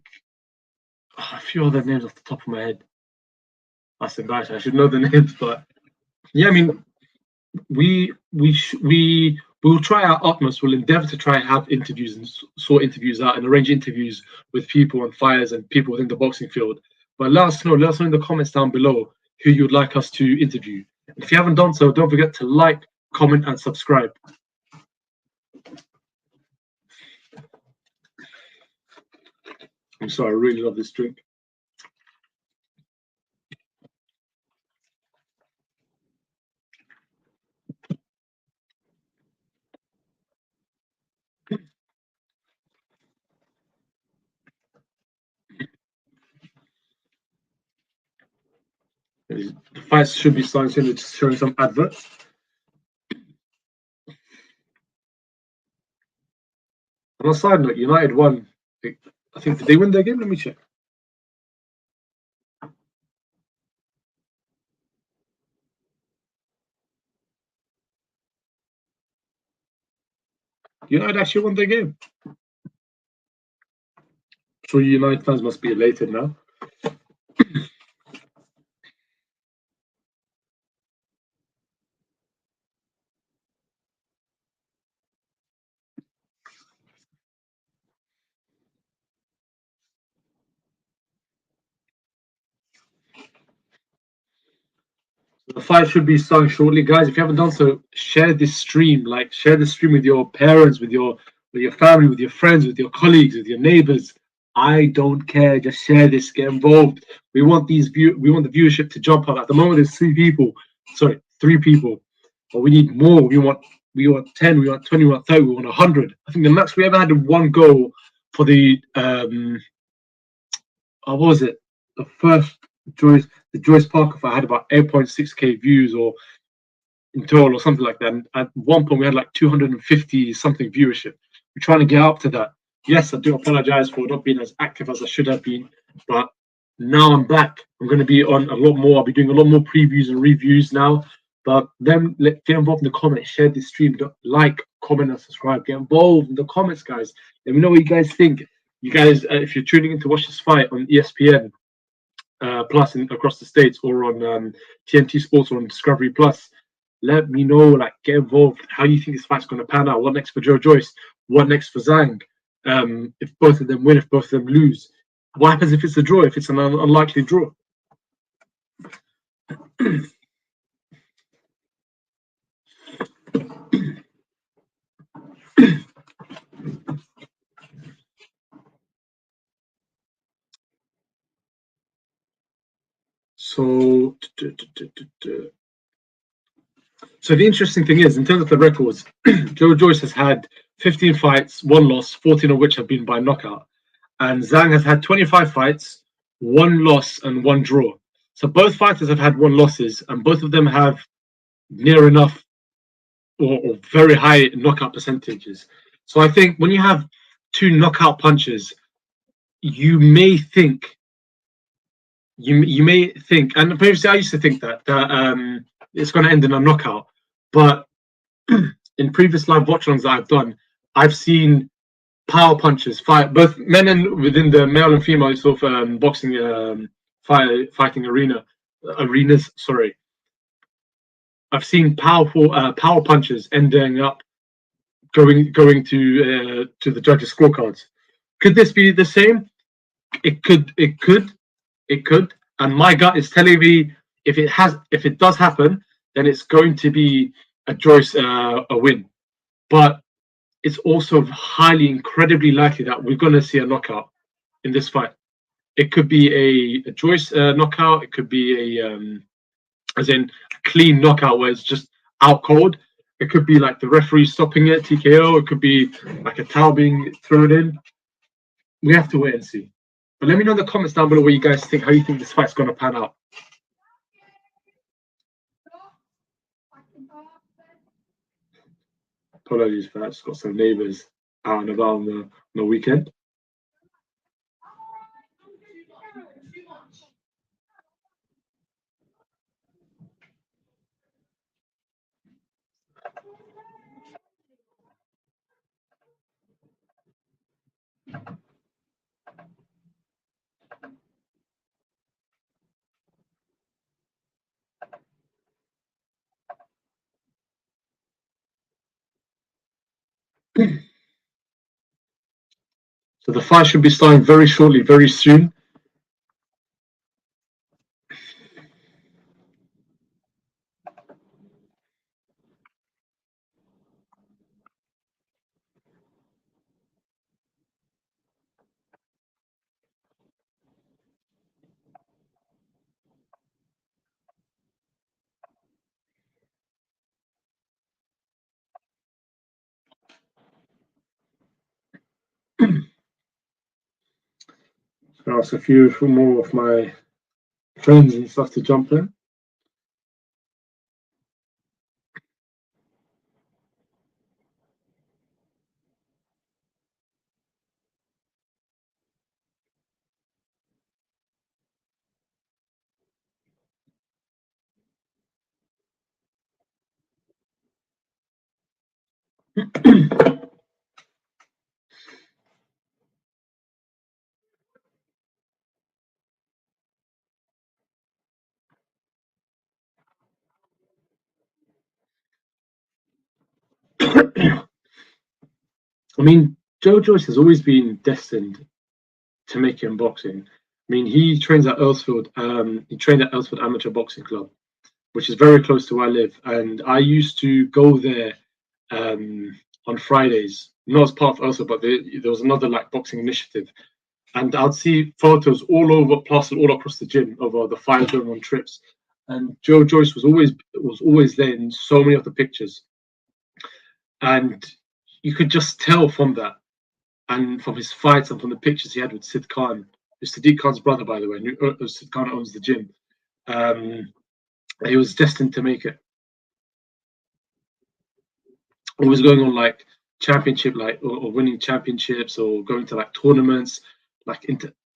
a few other names off the top of my head. That's embarrassing. I should know the names, but yeah, I mean, we will try our utmost. We'll endeavor to try and have interviews and sort interviews out and arrange interviews with people on fires and people within the boxing field. But let us know in the comments down below who you'd like us to interview. And if you haven't done so, don't forget to like, comment, and subscribe. I'm sorry, I really love this drink. The fights should be starting soon. It's showing some adverts. On a side note, United won. I think, did they win their game? Let me check. United actually won their game. So United fans must be elated now. The fight should be starting shortly, guys. If you haven't done so, share this stream. Like, share the stream with your parents, with your family, with your friends, with your colleagues, with your neighbors. I don't care. Just share this. Get involved. We want the viewership to jump up. At the moment, there's three people. But we need more. We want 10. We want 20. We want 30. We want 100. I think the max we ever had one goal for the what was it? The first Joyce Parker fight had about 8.6k views or in total or something like that. And at one point we had like 250 something viewership. We're trying to get up to that. Yes, I do apologize for not being as active as I should have been, but now I'm back. I'm going to be on a lot more. I'll be doing a lot more previews and reviews now. But then get involved in the comments, share this stream, like, comment, and subscribe. Get involved in the comments, guys. Let me know what you guys think. You guys, if you're tuning in to watch this fight on ESPN Plus across the states or on TNT Sports or on Discovery Plus, let me know. Like, get involved. How do you think this fight's going to pan out? What next for Joyce? What next for Zhang? If both of them win, if both of them lose, what happens if it's a draw? If it's an unlikely draw? So, so the interesting thing is, in terms of the records, Joyce has had 15 fights, one loss, 14 of which have been by knockout, and Zhang has had 25 fights, one loss and one draw. So both fighters have had one losses, and both of them have near enough or very high knockout percentages. So I think when you have two knockout punches, you may think you may think, and previously I used to think that it's going to end in a knockout, but in previous live watch-alongs that I've done, I've seen power punches fight both men and within the male and female sort of boxing fighting arenas. Sorry, I've seen powerful power punches ending up going to the judges' scorecards. Could this be the same? It could. It could. It could. And my gut is telling me if it does happen, then it's going to be a Joyce a win. But it's also highly, incredibly likely that we're going to see a knockout in this fight. It could be a Joyce knockout. It could be as in a clean knockout where it's just out cold. It could be like the referee stopping it, TKO. It could be like a towel being thrown in. We have to wait and see. But let me know in the comments down below what you guys think, how you think this fight's going to pan out. Apologies for that. Just got some neighbours out and about on the weekend. So the fight should be starting very shortly, very soon. So ask a few more of my friends and stuff to jump in. I mean, Joyce has always been destined to make it in boxing. I mean, he trains at Earlsfield. He trained at Earlsfield Amateur Boxing Club, which is very close to where I live. And I used to go there on Fridays, not as part of Earlsfield, but there was another like boxing initiative. And I'd see photos all over, plastered all across the gym of the fighters going on trips. And Joyce was always there in so many of the pictures. And you could just tell from that, and from his fights and from the pictures he had with Sid Khan, who's Sadiq Khan's brother, by the way. Sid Khan owns the gym. He was destined to make it. Always going on like championship, like or winning championships, or going to like tournaments, like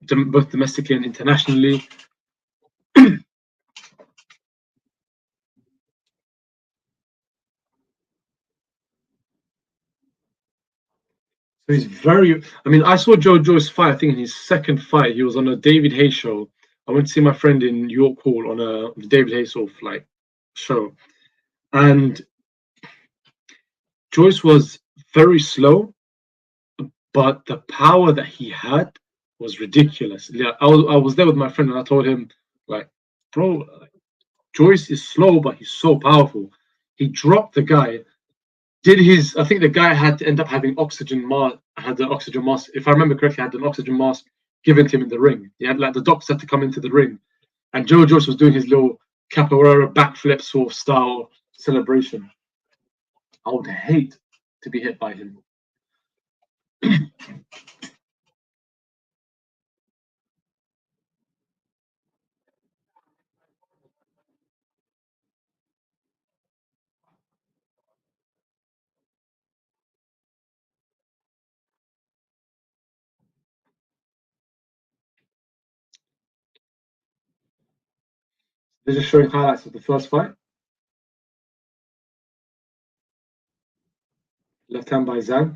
both domestically and internationally. So he's very. I mean, I saw Joyce fight. I think in his second fight, he was on a David Hayes show. I went to see my friend in York Hall on a David Hayes sort of like show, and Joyce was very slow, but the power that he had was ridiculous. Yeah, I was there with my friend and I told him, like, bro, Joyce is slow, but he's so powerful. He dropped the guy, did his. I think the guy had to end up having oxygen mask. Had the oxygen mask, if I remember correctly, had an oxygen mask given to him in the ring. He had like the doctors had to come into the ring, and Joyce was doing his little capoeira backflip sort of style celebration. I would hate to be hit by him. They're just showing highlights of the first fight. Left hand by Zhang.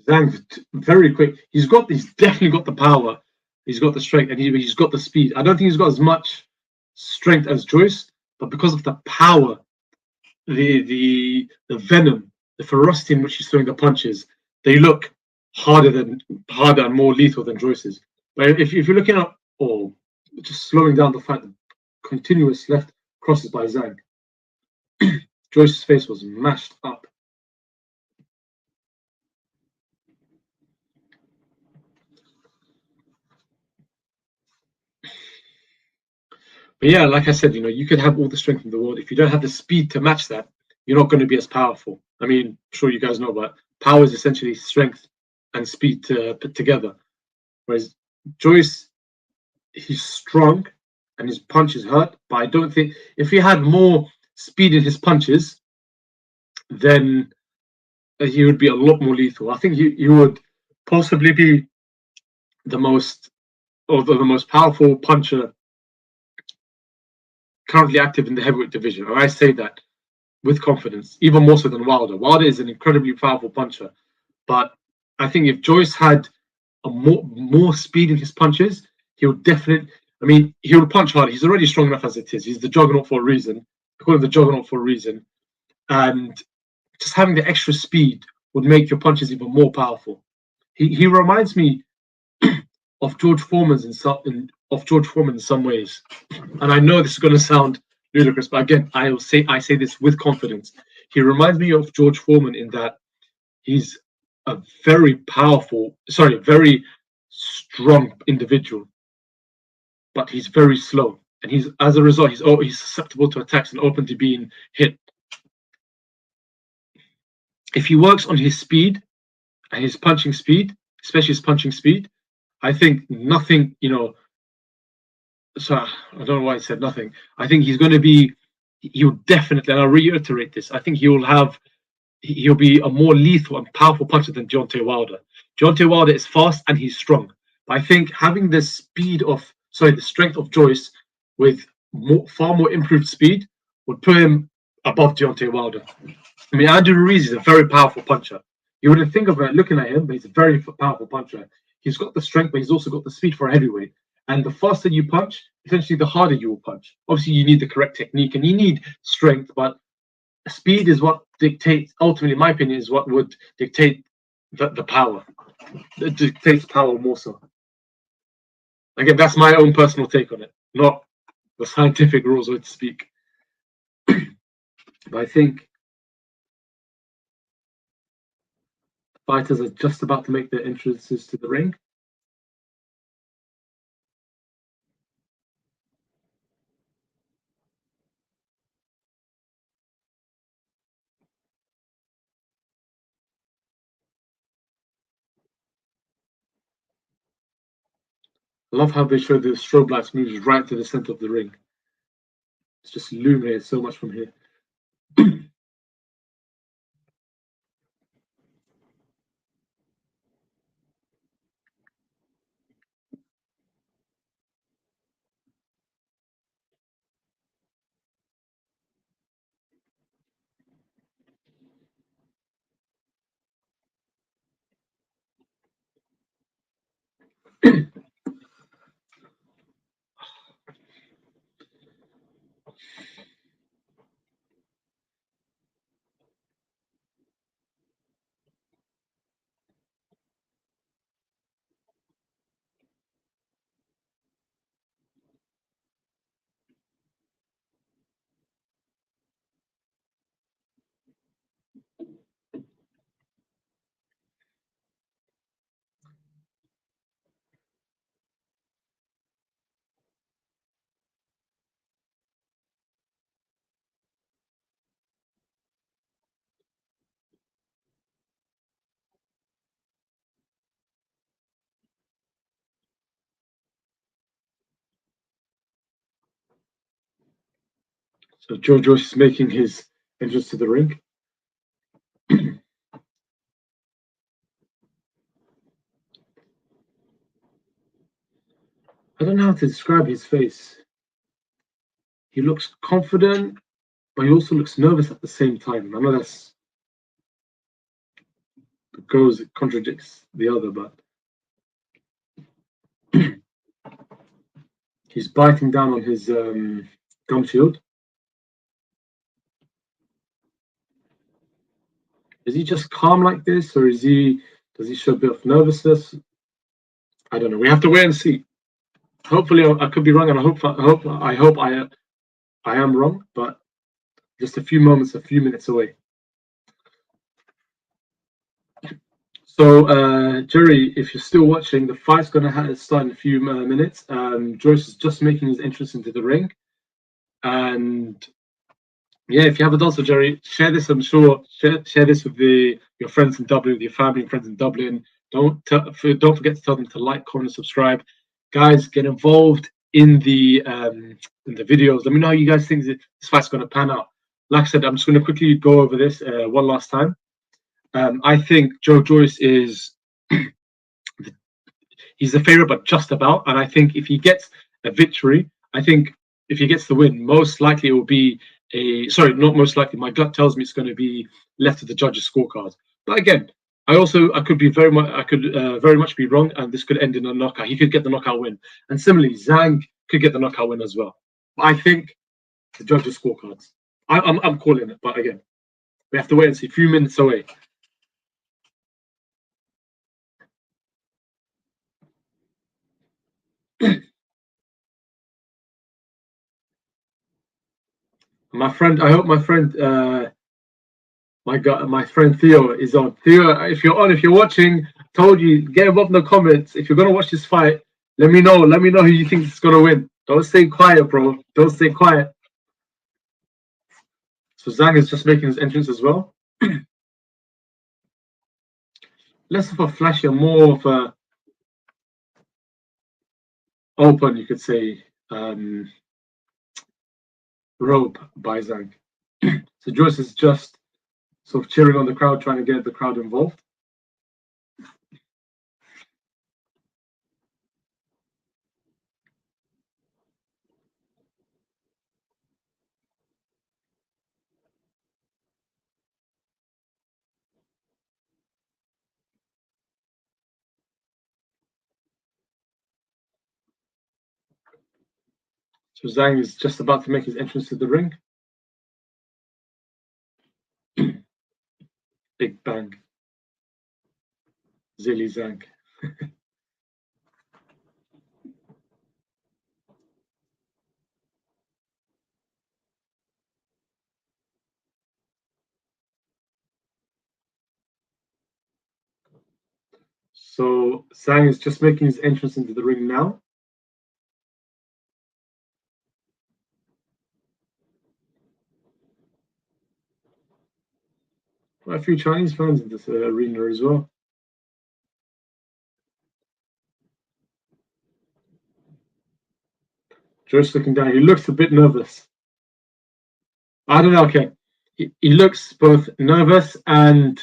Zhang's very quick. He's definitely got the power. He's got the strength, and he's got the speed. I don't think he's got as much strength as Joyce, but because of the power, the venom, the ferocity in which he's throwing the punches, they look harder and more lethal than Joyce's. But if you're looking at or just slowing down the fight, the continuous left crosses by Zhang, Joyce's face was mashed up. But yeah, like I said, you could have all the strength in the world. If you don't have the speed to match that, you're not going to be as powerful. I mean, I'm sure you guys know, but power is essentially strength and speed to put together. Whereas Joyce, he's strong and his punches hurt, but I don't think if he had more speed in his punches, then he would be a lot more lethal. I think he would possibly be the most or the most powerful puncher currently active in the heavyweight division. And I say that with confidence, even more so than Wilder. Wilder is an incredibly powerful puncher, but I think if Joyce had a more speed in his punches, he would definitely. I mean, he would punch hard. He's already strong enough as it is. He's the juggernaut for a reason. I call him the juggernaut for a reason. And just having the extra speed would make your punches even more powerful. He reminds me of George Foreman's of George Foreman in some ways. And I know this is going to sound ludicrous, but again, I say this with confidence. He reminds me of George Foreman in that he's a very strong individual, but he's very slow, and he's as a result he's susceptible to attacks and open to being hit. If he works on his speed and his punching speed, especially his punching speed, I think nothing. So I don't know why I said nothing. I think he's going to be. He'll definitely, and I'll reiterate this. I think he'll be a more lethal and powerful puncher than Deontay Wilder. Deontay Wilder is fast and he's strong. But I think having the strength of Joyce with far more improved speed would put him above Deontay Wilder. I mean, Andrew Ruiz is a very powerful puncher. You wouldn't think of it looking at him, but he's a very powerful puncher. He's got the strength, but he's also got the speed for a heavyweight. And the faster you punch, essentially, the harder you will punch. Obviously, you need the correct technique and you need strength, but speed is what dictates, ultimately, in my opinion, is what would dictate the power. It dictates power more so. Again, that's my own personal take on it, not the scientific rules, so to speak. But I think fighters are just about to make their entrances to the ring. I love how they show the strobe lights moves right to the center of the ring. It's just illuminated so much from here. So Joyce is making his entrance to the ring. I don't know how to describe his face. He looks confident, but he also looks nervous at the same time. I know that's it contradicts the other, but he's biting down on his gum shield. Is he just calm like this, or does he show a bit of nervousness? I don't know. We have to wait and see. Hopefully, I could be wrong, and I hope I am wrong, but just a few minutes away. So, Jerry, if you're still watching, the fight's going to start in a few minutes. Joyce is just making his entrance into the ring. And yeah, if you haven't done so, Jerry, share this. I'm sure share this with your friends in Dublin, with your family and friends in Dublin. Don't forget to tell them to like, comment, and subscribe. Guys, get involved in the videos. Let me know how you guys think this fight's going to pan out. Like I said, I'm just going to quickly go over this one last time. I think Joyce is he's the favorite, but just about. And I think if he gets a victory, I think if he gets the win, most likely it will be not most likely. My gut tells me it's going to be left to the judges' scorecard. But again, I could very much be wrong, and this could end in a knockout. He could get the knockout win, and similarly, Zhang could get the knockout win as well. But I think the judges' scorecards. I'm calling it, but again, we have to wait and see. A few minutes away. My friend, I hope my friend, my friend Theo is on. Theo, if you're watching, told you, get involved in the comments. If you're gonna watch this fight, let me know. Let me know who you think is gonna win. Don't stay quiet, bro. Don't stay quiet. So Zhang is just making his entrance as well. Less of a flashy, more of a open, you could say, rope by Zhang. So Joyce is just sort of cheering on the crowd, trying to get the crowd involved. So Zhang is just about to make his entrance to the ring. Big bang. Zhilei Zhang. So Zhang is just making his entrance into the ring now. Quite a few Chinese fans in this arena as well. Joyce looking down. He looks a bit nervous. I don't know. Okay, he looks both nervous and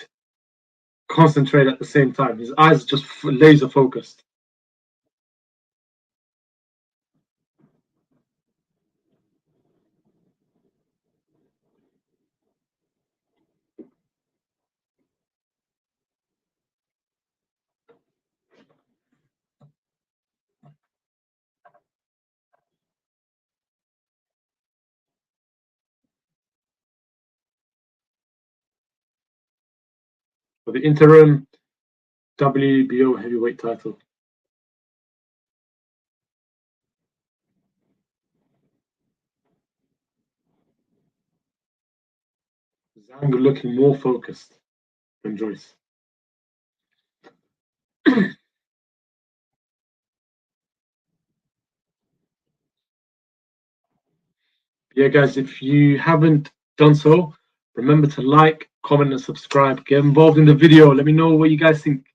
concentrated at the same time. His eyes are just laser focused. For the interim WBO heavyweight title. Zhang looking more focused than Joyce. Yeah, guys, if you haven't done so, remember to like, comment, and subscribe. Get involved in the video. Let me know what you guys think.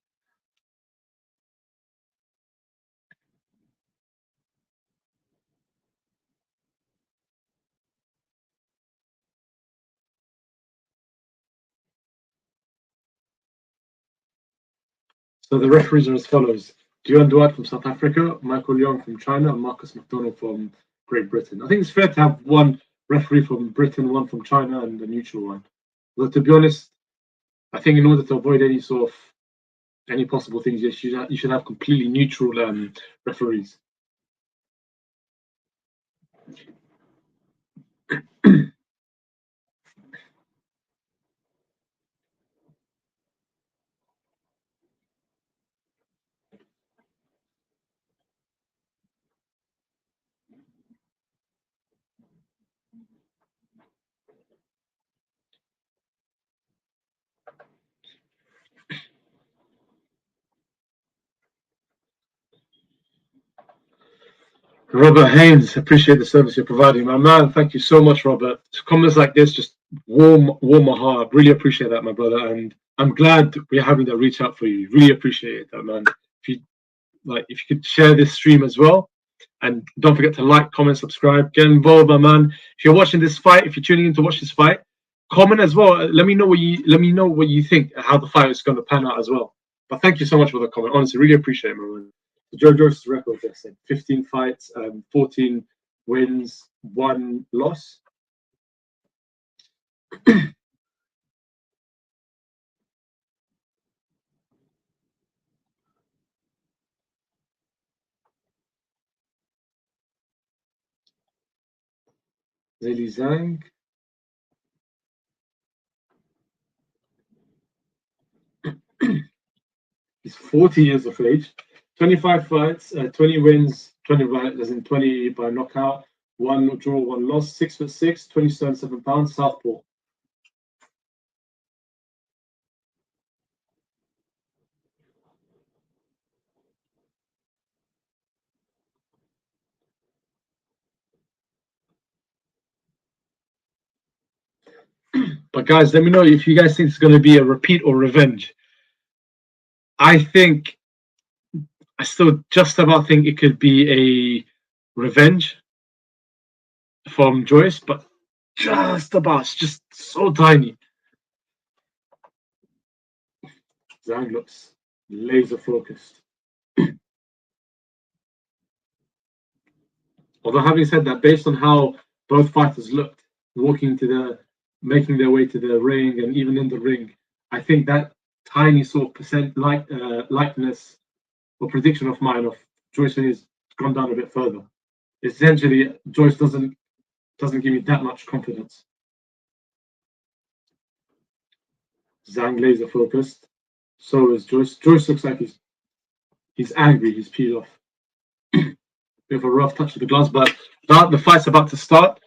So the referees are as follows: Duan Duat from South Africa, Michael Young from China, and Marcus McDonald from Great Britain. I think it's fair to have one referee from Britain, one from China, and a neutral one. But to be honest, I think in order to avoid any sort of any possible things, you should have completely neutral referees. Robert Haynes, appreciate the service you're providing, my man. Thank you so much, Robert. Comments like this just warm my heart. Really appreciate that, my brother, and I'm glad we're having that reach out for you. Really appreciate that, man. If you could share this stream as well, and don't forget to like, comment, subscribe, get involved, my man. If you're watching this fight, if you're tuning in to watch this fight, comment as well. Let me know what you think, how the fight is going to pan out as well. But thank you so much for the comment. Honestly, really appreciate it, my man. Joyce's record, I said 15 fights, 14 wins, 1 loss. Zhilei Zhang. He's 40 years of age, 25 fights, 20 wins, 20 as in 20 by knockout, 1 draw, 1 loss, 6'6", 27 pounds, southpaw. But guys, let me know if you guys think it's going to be a repeat or revenge. I still just about think it could be a revenge from Joyce, but just about. It's just so tiny. Zhang looks laser focused. Although having said that, based on how both fighters looked, making their way to the ring, and even in the ring, I think that tiny sort of percent likeness or prediction of mine of Joyce has gone down a bit further. Essentially, Joyce doesn't give me that much confidence. Zhang laser focused. So is Joyce. Joyce looks like he's angry. He's peeled off. Bit of a rough touch of the gloves, but the fight's about to start.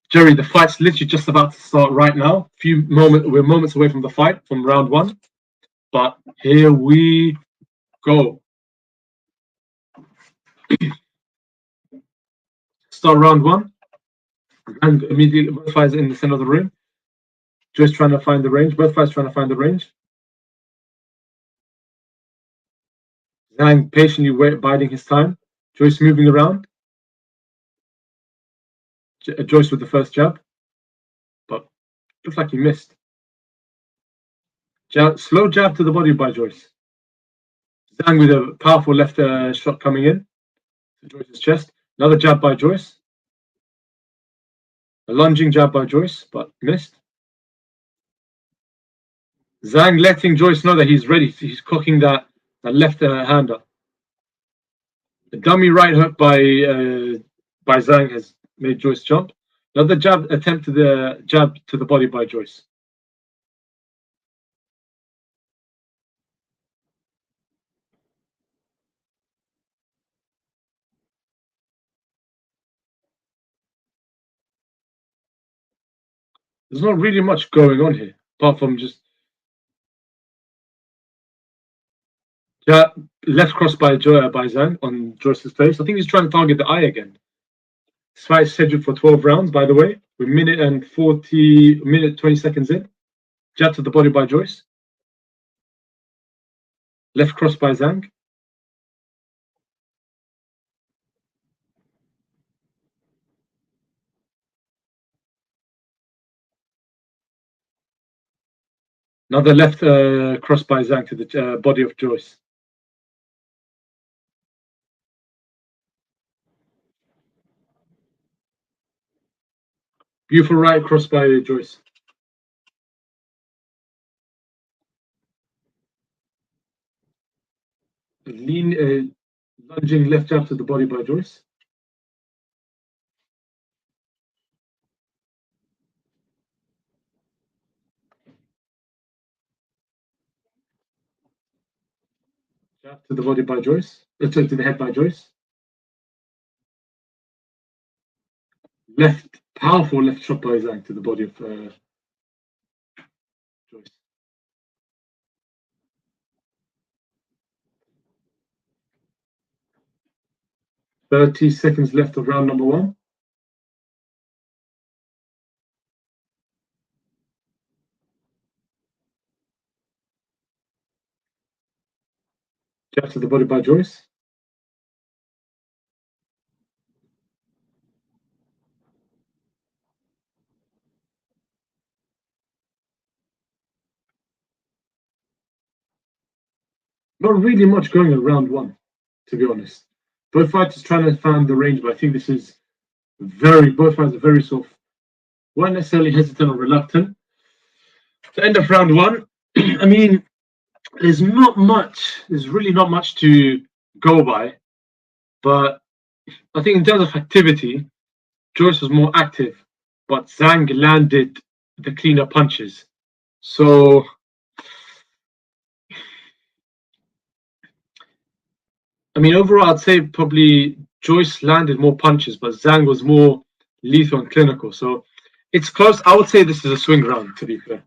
Jerry, the fight's literally just about to start right now. We're moments away from the fight, from round 1. But here we go. Start round 1. And immediately both fighters in the center of the ring. Joyce trying to find the range. Both fighters trying to find the range. Zhang patiently biding his time. Joyce moving around. Joyce with the first jab. But looks like he missed. Slow jab to the body by Joyce. Zhang with a powerful left shot coming in to Joyce's chest. Another jab by Joyce. A lunging jab by Joyce, but missed. Zhang letting Joyce know that he's ready. He's cocking that left hand up. The dummy right hook by Zhang has made Joyce jump. Another jab attempt to the jab to the body by Joyce. There's not really much going on here, apart from just left cross by Zhang on Joyce's face. I think he's trying to target the eye again. This fight is scheduled for 12 rounds, by the way. We're minute 20 seconds in. Jab to the body by Joyce. Left cross by Zhang. Another left cross by Zhang to the body of Joyce. Beautiful right cross by Joyce. Lunging left jab to the body by Joyce. Jab to the body by Joyce. To the head by Joyce. Powerful left shot by Zhang to the body of Joyce. 30 seconds left of round number 1. Jab to the body by Joyce. Not really much going in round 1, to be honest. Both fighters trying to find the range, but I think this is both fighters are very sort of, weren't necessarily hesitant or reluctant. To end of round 1, I mean, there's really not much to go by, but I think in terms of activity, Joyce was more active, but Zhang landed the cleaner punches. So, I mean, overall, I'd say probably Joyce landed more punches, but Zhang was more lethal and clinical. So, it's close. I would say this is a swing round, to be fair.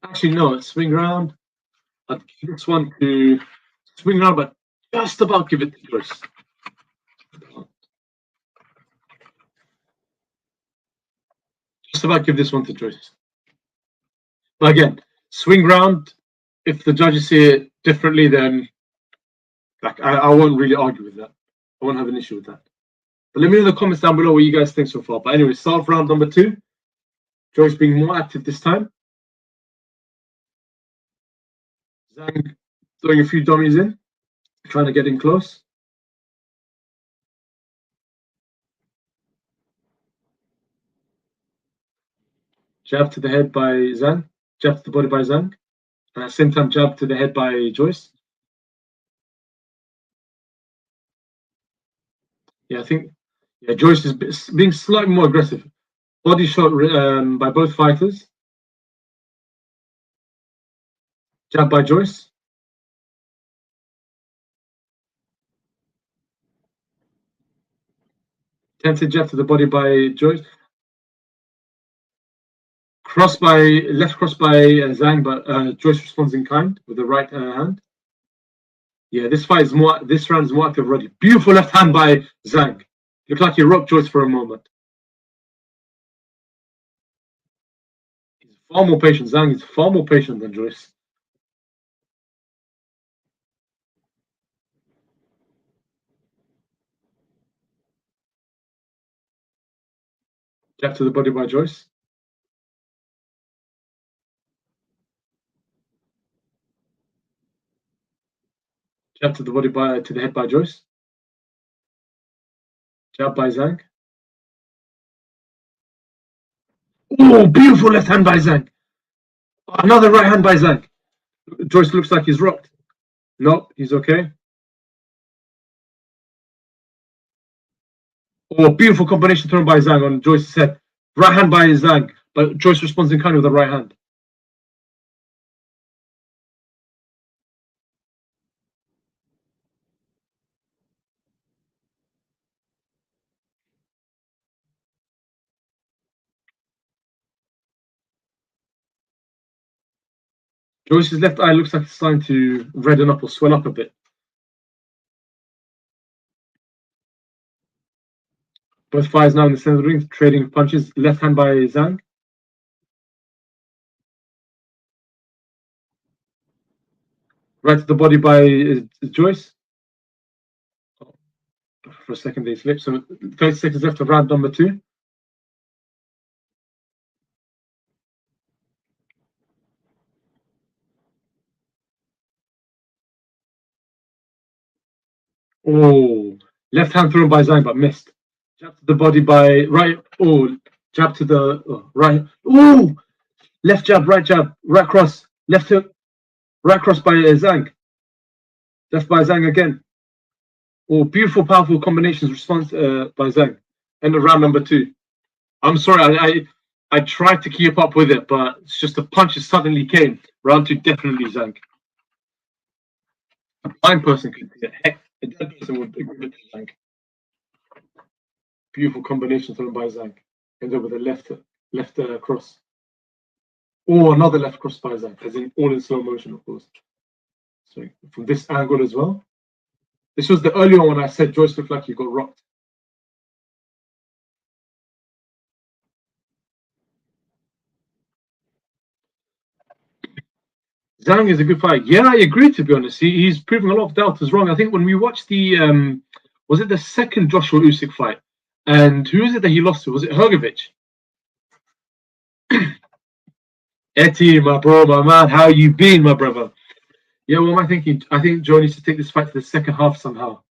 Actually, no, it's swing round. I'd give this one to swing round, but just about give it to Joyce. Just about give this one to Joyce. But again, swing round. If the judges see it differently, then I won't really argue with that. I won't have an issue with that. But let me know in the comments down below what you guys think so far. But anyway, start round number 2. Joyce being more active this time. Zhang throwing a few dummies in, trying to get in close. Jab to the head by Zhang. Jab to the body by Zhang. And at the same time, jab to the head by Joyce. Yeah, I think Joyce is being slightly more aggressive. Body shot by both fighters. Jab by Joyce. Tempted jab to the body by Joyce. Left cross by Zhang, but Joyce responds in kind with the right hand. Yeah, this round is more active already. Beautiful left hand by Zhang. Looked like he rocked Joyce for a moment. He's far more patient. Zhang is far more patient than Joyce. Jab to the body by Joyce. Jab to the body to the head by Joyce. Jab by Zhang. Oh, beautiful left hand by Zhang. Another right hand by Zhang. Joyce looks like he's rocked. Nope, he's okay. Oh, beautiful combination thrown by Zhang on Joyce's head. Right hand by Zhang, but Joyce responds in kind with the right hand. Joyce's left eye looks like it's starting to redden up or swell up a bit. Both fighters now in the center of the ring, trading punches. Left hand by Zhang. Right to the body by Joyce. For a second, they slipped. So 30 seconds left of round number 2. Oh, left hand thrown by Zhang, but missed. Jab to the body by right. Oh, jab to the right. Oh, left jab, right cross, left hook, right cross by Zhang. Left by Zhang again. Oh, beautiful, powerful combinations. Response by Zhang. End of round number 2. I'm sorry, I tried to keep up with it, but it's just the punches suddenly came. Round 2, definitely Zhang. A blind person could see it. Heck, a dead person would agree with Zhang. Beautiful combination thrown by Zhang. Ends up with a left cross. Oh, another left cross by Zhang, as in all in slow motion, of course. So from this angle as well. This was the earlier one when I said Joyce looked like he got rocked. Zhang is a good fight. Yeah, I agree, to be honest. He's proving a lot of doubters wrong. I think when we watched the, was it the second Joshua Usyk fight? And who is it that he lost to? Was it Hrgovic? Eti, my bro, my man, how you been, my brother? Yeah, what am I thinking? I think Joe needs to take this fight to the second half somehow.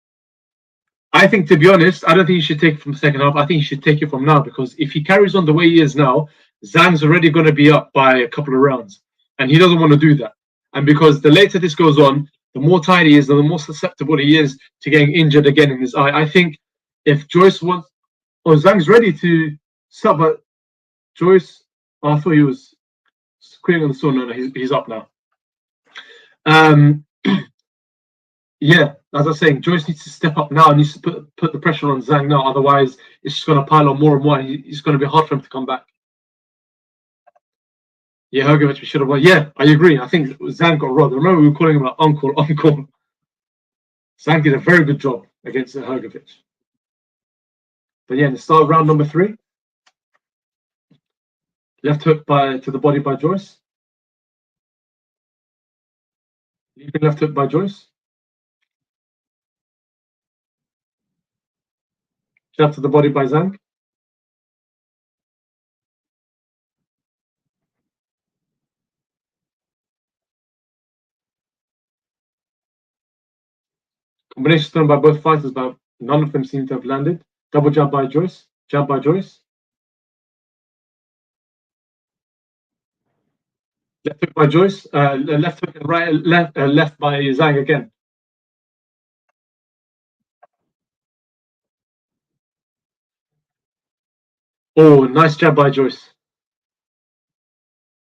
I think, to be honest, I don't think he should take it from the second half. I think he should take it from now, because if he carries on the way he is now, Zhang's already going to be up by a couple of rounds. And he doesn't want to do that. And because the later this goes on, the more tired he is and the more susceptible he is to getting injured again in his eye. I think if Joyce wants, or Zhang's ready to stop, but Joyce, I thought he was screaming on the sword. No, he's up now. Yeah, as I was saying, Joyce needs to step up now, needs to put the pressure on Zhang now. Otherwise, it's just going to pile on more and more. It's going to be hard for him to come back. Yeah, Hrgovic, we should have won. Yeah, I agree. I think Zhang got robbed. Remember, we were calling him like uncle. Zhang did a very good job against Hrgovic. But yeah, in the start of round number 3, left hook to the body by Joyce. Leaping left hook by Joyce. Jab to the body by Zhang. Combination thrown by both fighters, but none of them seem to have landed. Double jab by Joyce. Jab by Joyce. Left hook by Joyce. Left hook and right, left by Zhang again. Oh, nice jab by Joyce.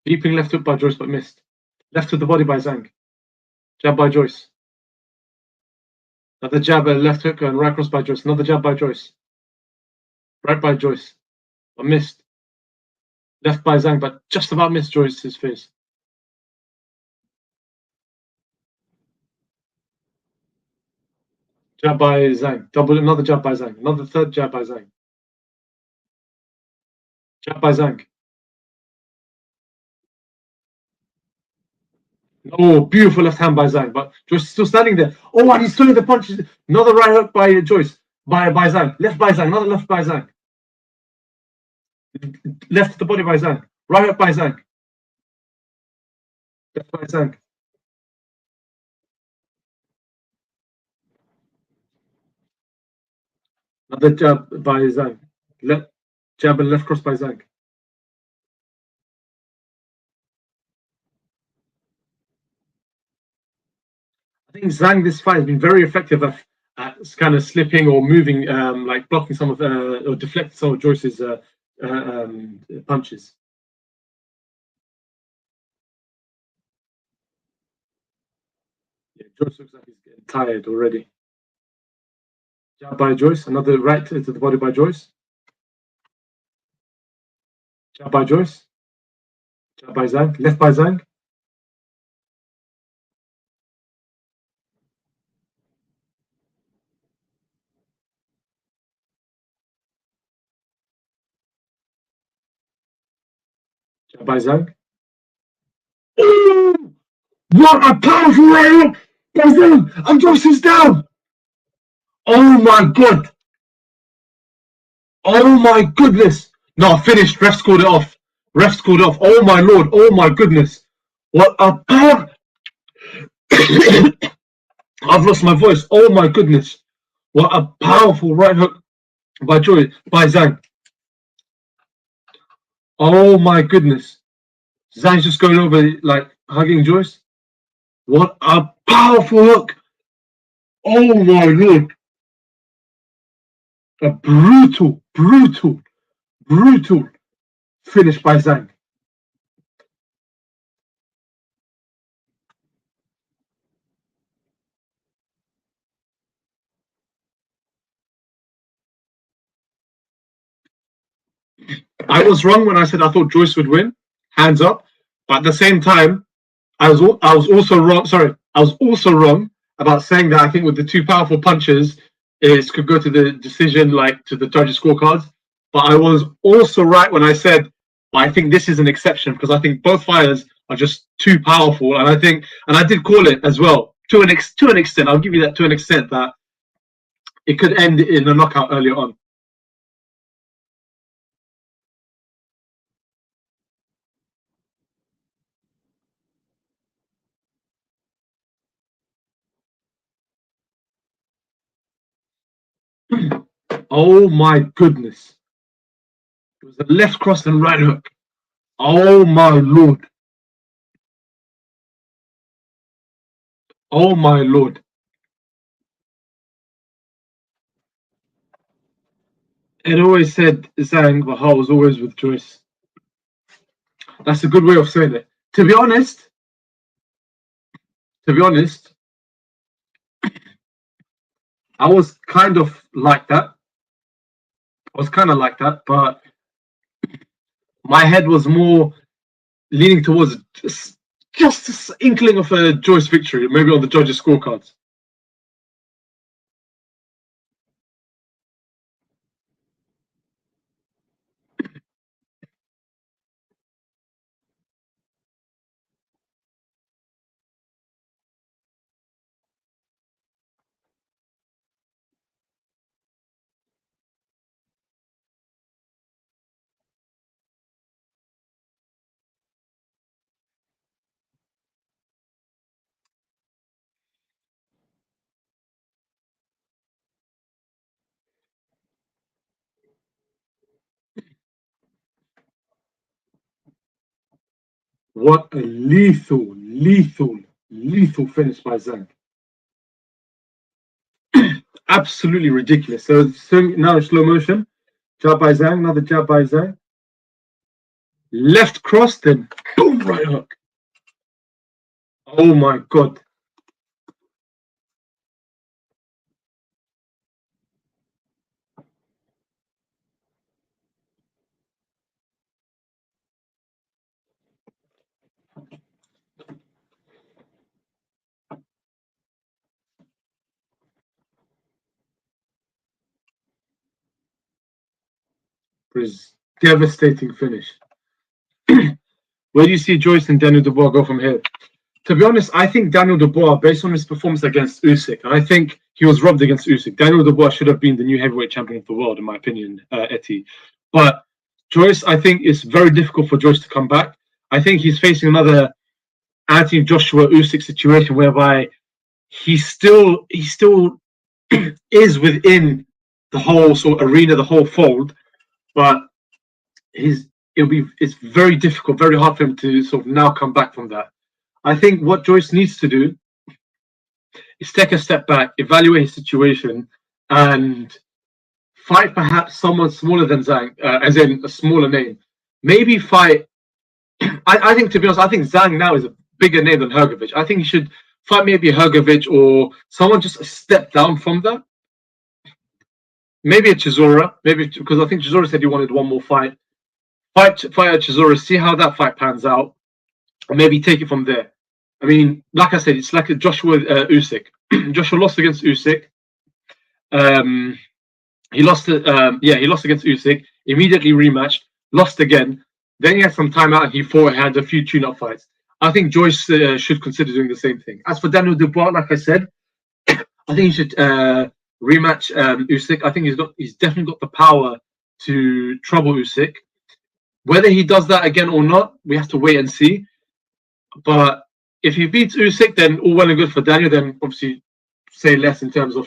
Leaping left hook by Joyce, but missed. Left to the body by Zhang. Jab by Joyce. Another jab, left hook, and right cross by Joyce. Another jab by Joyce. Right by Joyce, but missed. Left by Zhang, but just about missed Joyce's face. Jab by Zhang. Another jab by Zhang. Another third jab by Zhang. Jab by Zhang. Oh, beautiful left hand by Zhang, but Joyce is still standing there. Oh, and he's throwing the punches. Another right hook by Joyce. By Zhang. Left by Zhang. Another left by Zhang. Left to the body by Zhang. Right hook by Zhang. Left by Zhang. Another jab by Zhang. Left jab and left cross by Zhang. I think Zhang this fight has been very effective at kind of slipping or moving, like blocking some of or deflecting some of Joyce's punches. Yeah, Joyce looks like he's getting tired already. Jab by Joyce, another right to the body by Joyce. Jab by Joyce. Jab by Zhang. Left by Zhang. Jab by Zhang. Oh, what a powerful right hook by Zhang! And Joyce is down! Oh my god! Oh my goodness! No, finished. Refs called it off. Refs called it off. Oh my lord! Oh my goodness! What a power! I've lost my voice. Oh my goodness! What a powerful right hook by Zhang. Oh my goodness. Zhang's just going over, like, hugging Joyce. What a powerful hook. Oh my lord. A brutal finish by Zhang. I was wrong when I said I thought Joyce would win, hands up. But at the same time, I was also wrong. Sorry, I was also wrong about saying that I think with the two powerful punches, it could go to the decision, like to the judges' scorecards. But I was also right when I said I think this is an exception because I think both fighters are just too powerful, and I did call it as well to an extent. I'll give you that to an extent that it could end in a knockout earlier on. Oh my goodness! It was a left cross and right hook. Oh my lord! Oh my lord! It always said Zhang, but I was always with Joyce. That's a good way of saying it. To be honest, I was kind of like that. I was kind of like that, but my head was more leaning towards just an inkling of a Joyce victory, maybe on the judges' scorecards. What a lethal finish by Zhang. Absolutely ridiculous. So now in slow motion, jab by Zhang, another jab by Zhang. Left cross, then boom, right hook. Oh my god. For his devastating finish. Where do you see Joyce and Daniel Dubois go from here? To be honest, I think Daniel Dubois, based on his performance against Usyk, and I think he was robbed against Usyk. Daniel Dubois should have been the new heavyweight champion of the world, in my opinion, Etty. But Joyce, I think it's very difficult for Joyce to come back. I think he's facing another Anthony Joshua Usyk situation whereby he still is within the whole sort of arena, the whole fold, but it's very difficult, very hard for him to sort of now come back from that. I think what Joyce needs to do is take a step back, evaluate his situation, and fight perhaps someone smaller than Zhang, as in a smaller name. Maybe fight. I think, to be honest, I think Zhang now is a bigger name than Hrgovic. I think he should fight maybe Hrgovic or someone just a step down from that. Maybe a Chisora, maybe because I think Chisora said he wanted one more fight. Fight at Chisora, see how that fight pans out, and maybe take it from there. I mean, like I said, it's like a Joshua Usyk. Joshua lost against Usyk. He lost against Usyk. Immediately rematched, lost again. Then he had some time out. And he fought, had a few tune-up fights. I think Joyce should consider doing the same thing. As for Daniel Dubois, like I said, I think he should rematch Usyk. I think he's definitely got the power to trouble Usyk. Whether he does that again or not, we have to wait and see. But if he beats Usyk, then all well and good for Daniel. Then obviously say less in terms of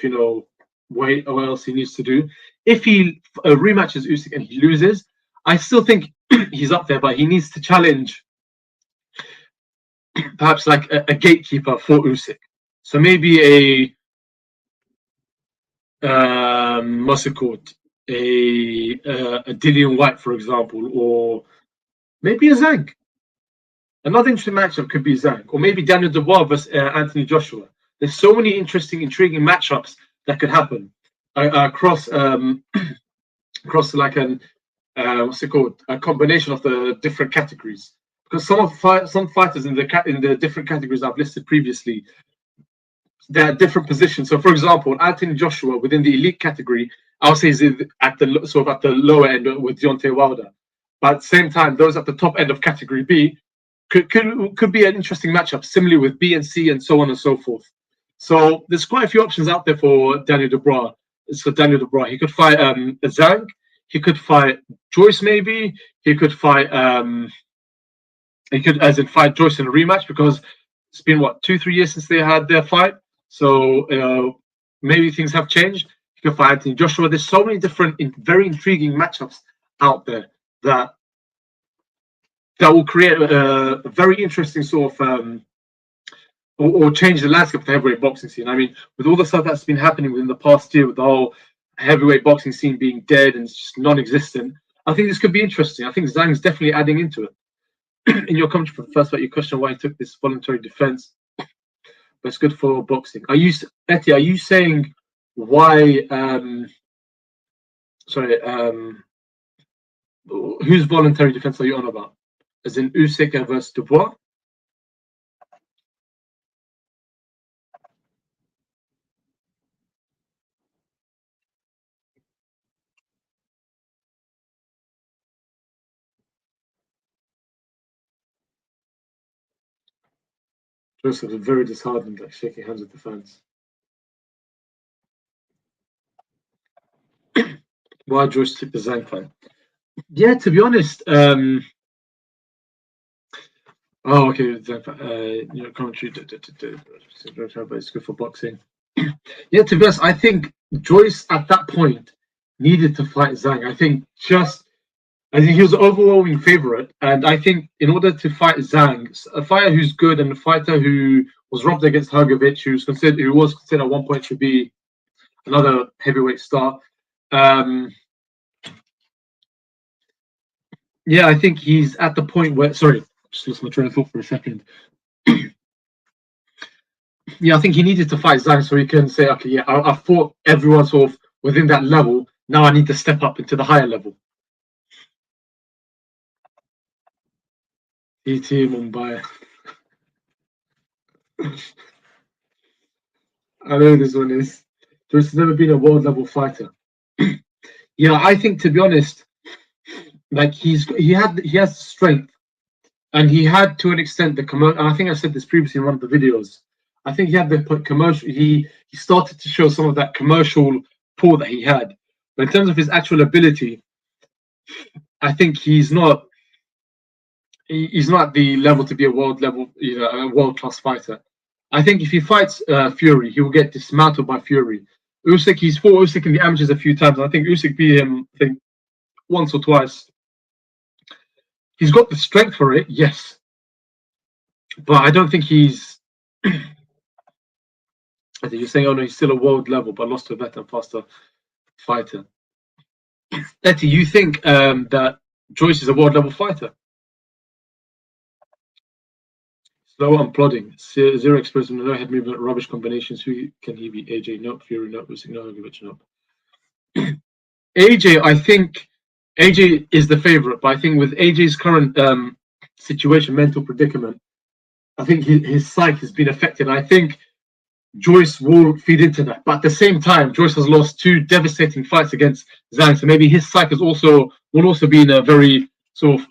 what else he needs to do. If he rematches Usyk and he loses, I still think he's up there, but he needs to challenge perhaps like a gatekeeper for Usyk. So maybe what's it called? A Dillian White, for example, or maybe a Zhang. Another interesting matchup could be Zhang, or maybe Daniel Dubois versus Anthony Joshua. There's so many interesting, intriguing matchups that could happen across across like an what's it called? A combination of the different categories. Because some fighters in the different categories I've listed previously, they're at different positions. So, for example, Anthony Joshua within the elite category, I'll say is at the sort of at the lower end with Deontay Wilder. But at the same time, those at the top end of category B could be an interesting matchup, similarly with B and C and so on and so forth. So there's quite a few options out there for Daniel Dubois. So Daniel Dubois, he could fight Zhang, he could fight Joyce, maybe he could fight fight Joyce in a rematch, because it's been 2-3 years since they had their fight. So maybe things have changed. He could fight Anthony Joshua. There's so many different, very intriguing matchups out there that will create a very interesting sort of or change the landscape of the heavyweight boxing scene. I mean, with all the stuff that's been happening within the past year, with the whole heavyweight boxing scene being dead and just non-existent, I think this could be interesting. I think Zhang's definitely adding into it. In your commentary, first about your question, why he took this voluntary defense, but it's good for boxing. Eti, are you saying why? Whose voluntary defense are you on about? As in Usyk versus Dubois? Joseph is very disheartened, like shaking hands with the fans. Why Joyce took the Zhang fight? Yeah, to be honest, oh, okay, commentary, but it's good for boxing. Yeah, to be honest, I think Joyce at that point needed to fight Zhang. I think he was an overwhelming favorite, and I think in order to fight Zhang, a fighter who's good and a fighter who was robbed against Hrgovic, who was considered at one point to be another heavyweight star. Yeah, I think he's at the point where. Sorry, just lost my train of thought for a second. Yeah, I think he needed to fight Zhang so he can say, okay, yeah, I fought everyone sort of within that level. Now I need to step up into the higher level. ET Mumbai. I know this one is. There's never been a world level fighter. Yeah, I think, to be honest, like he has strength, and he had, to an extent, the commercial. And I think I said this previously in one of the videos. I think he had the commercial. He started to show some of that commercial pull that he had, but in terms of his actual ability, I think he's not. He's not at the level to be a world level, a world class fighter. I think if he fights Fury, he will get dismantled by Fury. Usyk, he's fought Usyk in the amateurs a few times. I think Usyk beat him, I think, once or twice. He's got the strength for it, yes, but I don't think he's. I think you're saying, oh no, he's still a world level, but lost to a better, faster fighter. Etty, you think that Joyce is a world level fighter? Slow and plodding, zero explosive, no head movement, rubbish combinations. Who can he be? AJ, no. Fury, no. Usyk, no. Hrgovic, no. AJ, I think AJ is the favorite, but I think with AJ's current situation, mental predicament, I think his psyche has been affected. I think Joyce will feed into that, but at the same time, Joyce has lost 2 devastating fights against Zhang, so maybe his psyche will also be in a very sort of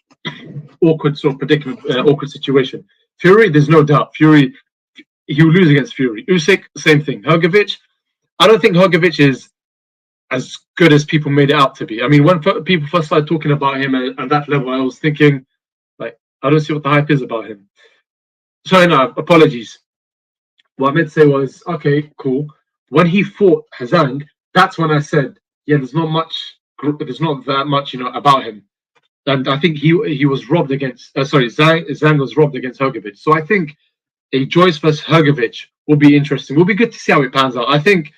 awkward sort of predicament, awkward situation. Fury, there's no doubt. Fury, he will lose against Fury. Usyk, same thing. Hrgovic, I don't think Hrgovic is as good as people made it out to be. I mean, when people first started talking about him at that level, I was thinking, like, I don't see what the hype is about him. Sorry, no, apologies. What I meant to say was, okay, cool. When he fought Zhang, that's when I said, yeah, there's not that much, about him. And I think he was robbed against. Sorry, Zhang was robbed against Hergovic. So I think a Joyce versus Hergovic will be interesting. Will be good to see how it pans out. I think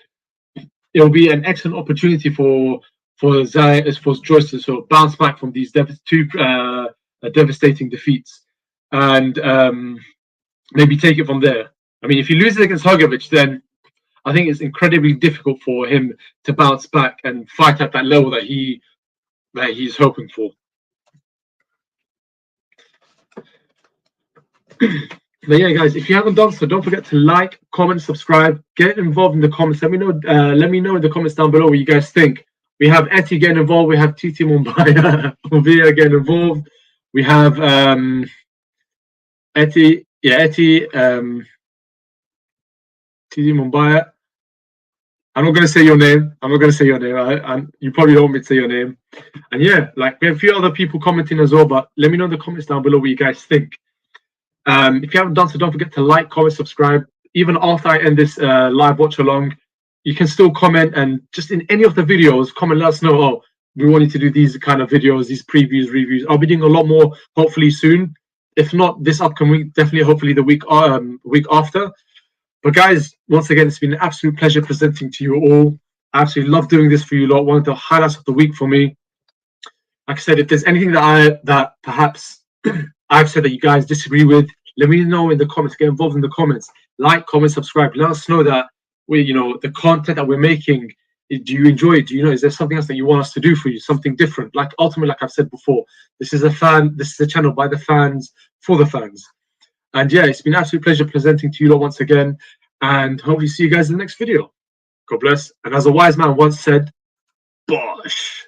it'll be an excellent opportunity for Joyce to sort of bounce back from these two devastating defeats, and maybe take it from there. I mean, if he loses against Hergovic, then I think it's incredibly difficult for him to bounce back and fight at that level that he's hoping for. But yeah, guys, if you haven't done so, don't forget to like, comment, subscribe, get involved in the comments. Let me know. Let me know in the comments down below what you guys think. We have Eti getting involved. We have TT Mumbai, Ovia getting involved. We have Eti, TT Mumbai. I'm not going to say your name. You probably don't want me to say your name. And yeah, like we have a few other people commenting as well. But let me know in the comments down below what you guys think. If you haven't done so, don't forget to like, comment, subscribe. Even after I end this live watch along, you can still comment, and just in any of the videos, comment, let us know, oh, we wanted to do these kind of videos, these previews, reviews. I'll be doing a lot more hopefully soon. If not this upcoming week, definitely hopefully the week after. But guys, once again, it's been an absolute pleasure presenting to you all. I absolutely love doing this for you lot. One of the highlights of the week for me. Like I said, if there's anything that perhaps I've said that you guys disagree with, let me know in the comments. Get involved in the comments. Like, comment, subscribe. Let us know that the content that we're making. Do you enjoy it? Is there something else that you want us to do for you? Something different? Like ultimately, like I've said before, this is a channel by the fans for the fans. And yeah, it's been an absolute pleasure presenting to you lot once again. And hopefully see you guys in the next video. God bless. And as a wise man once said, bosh.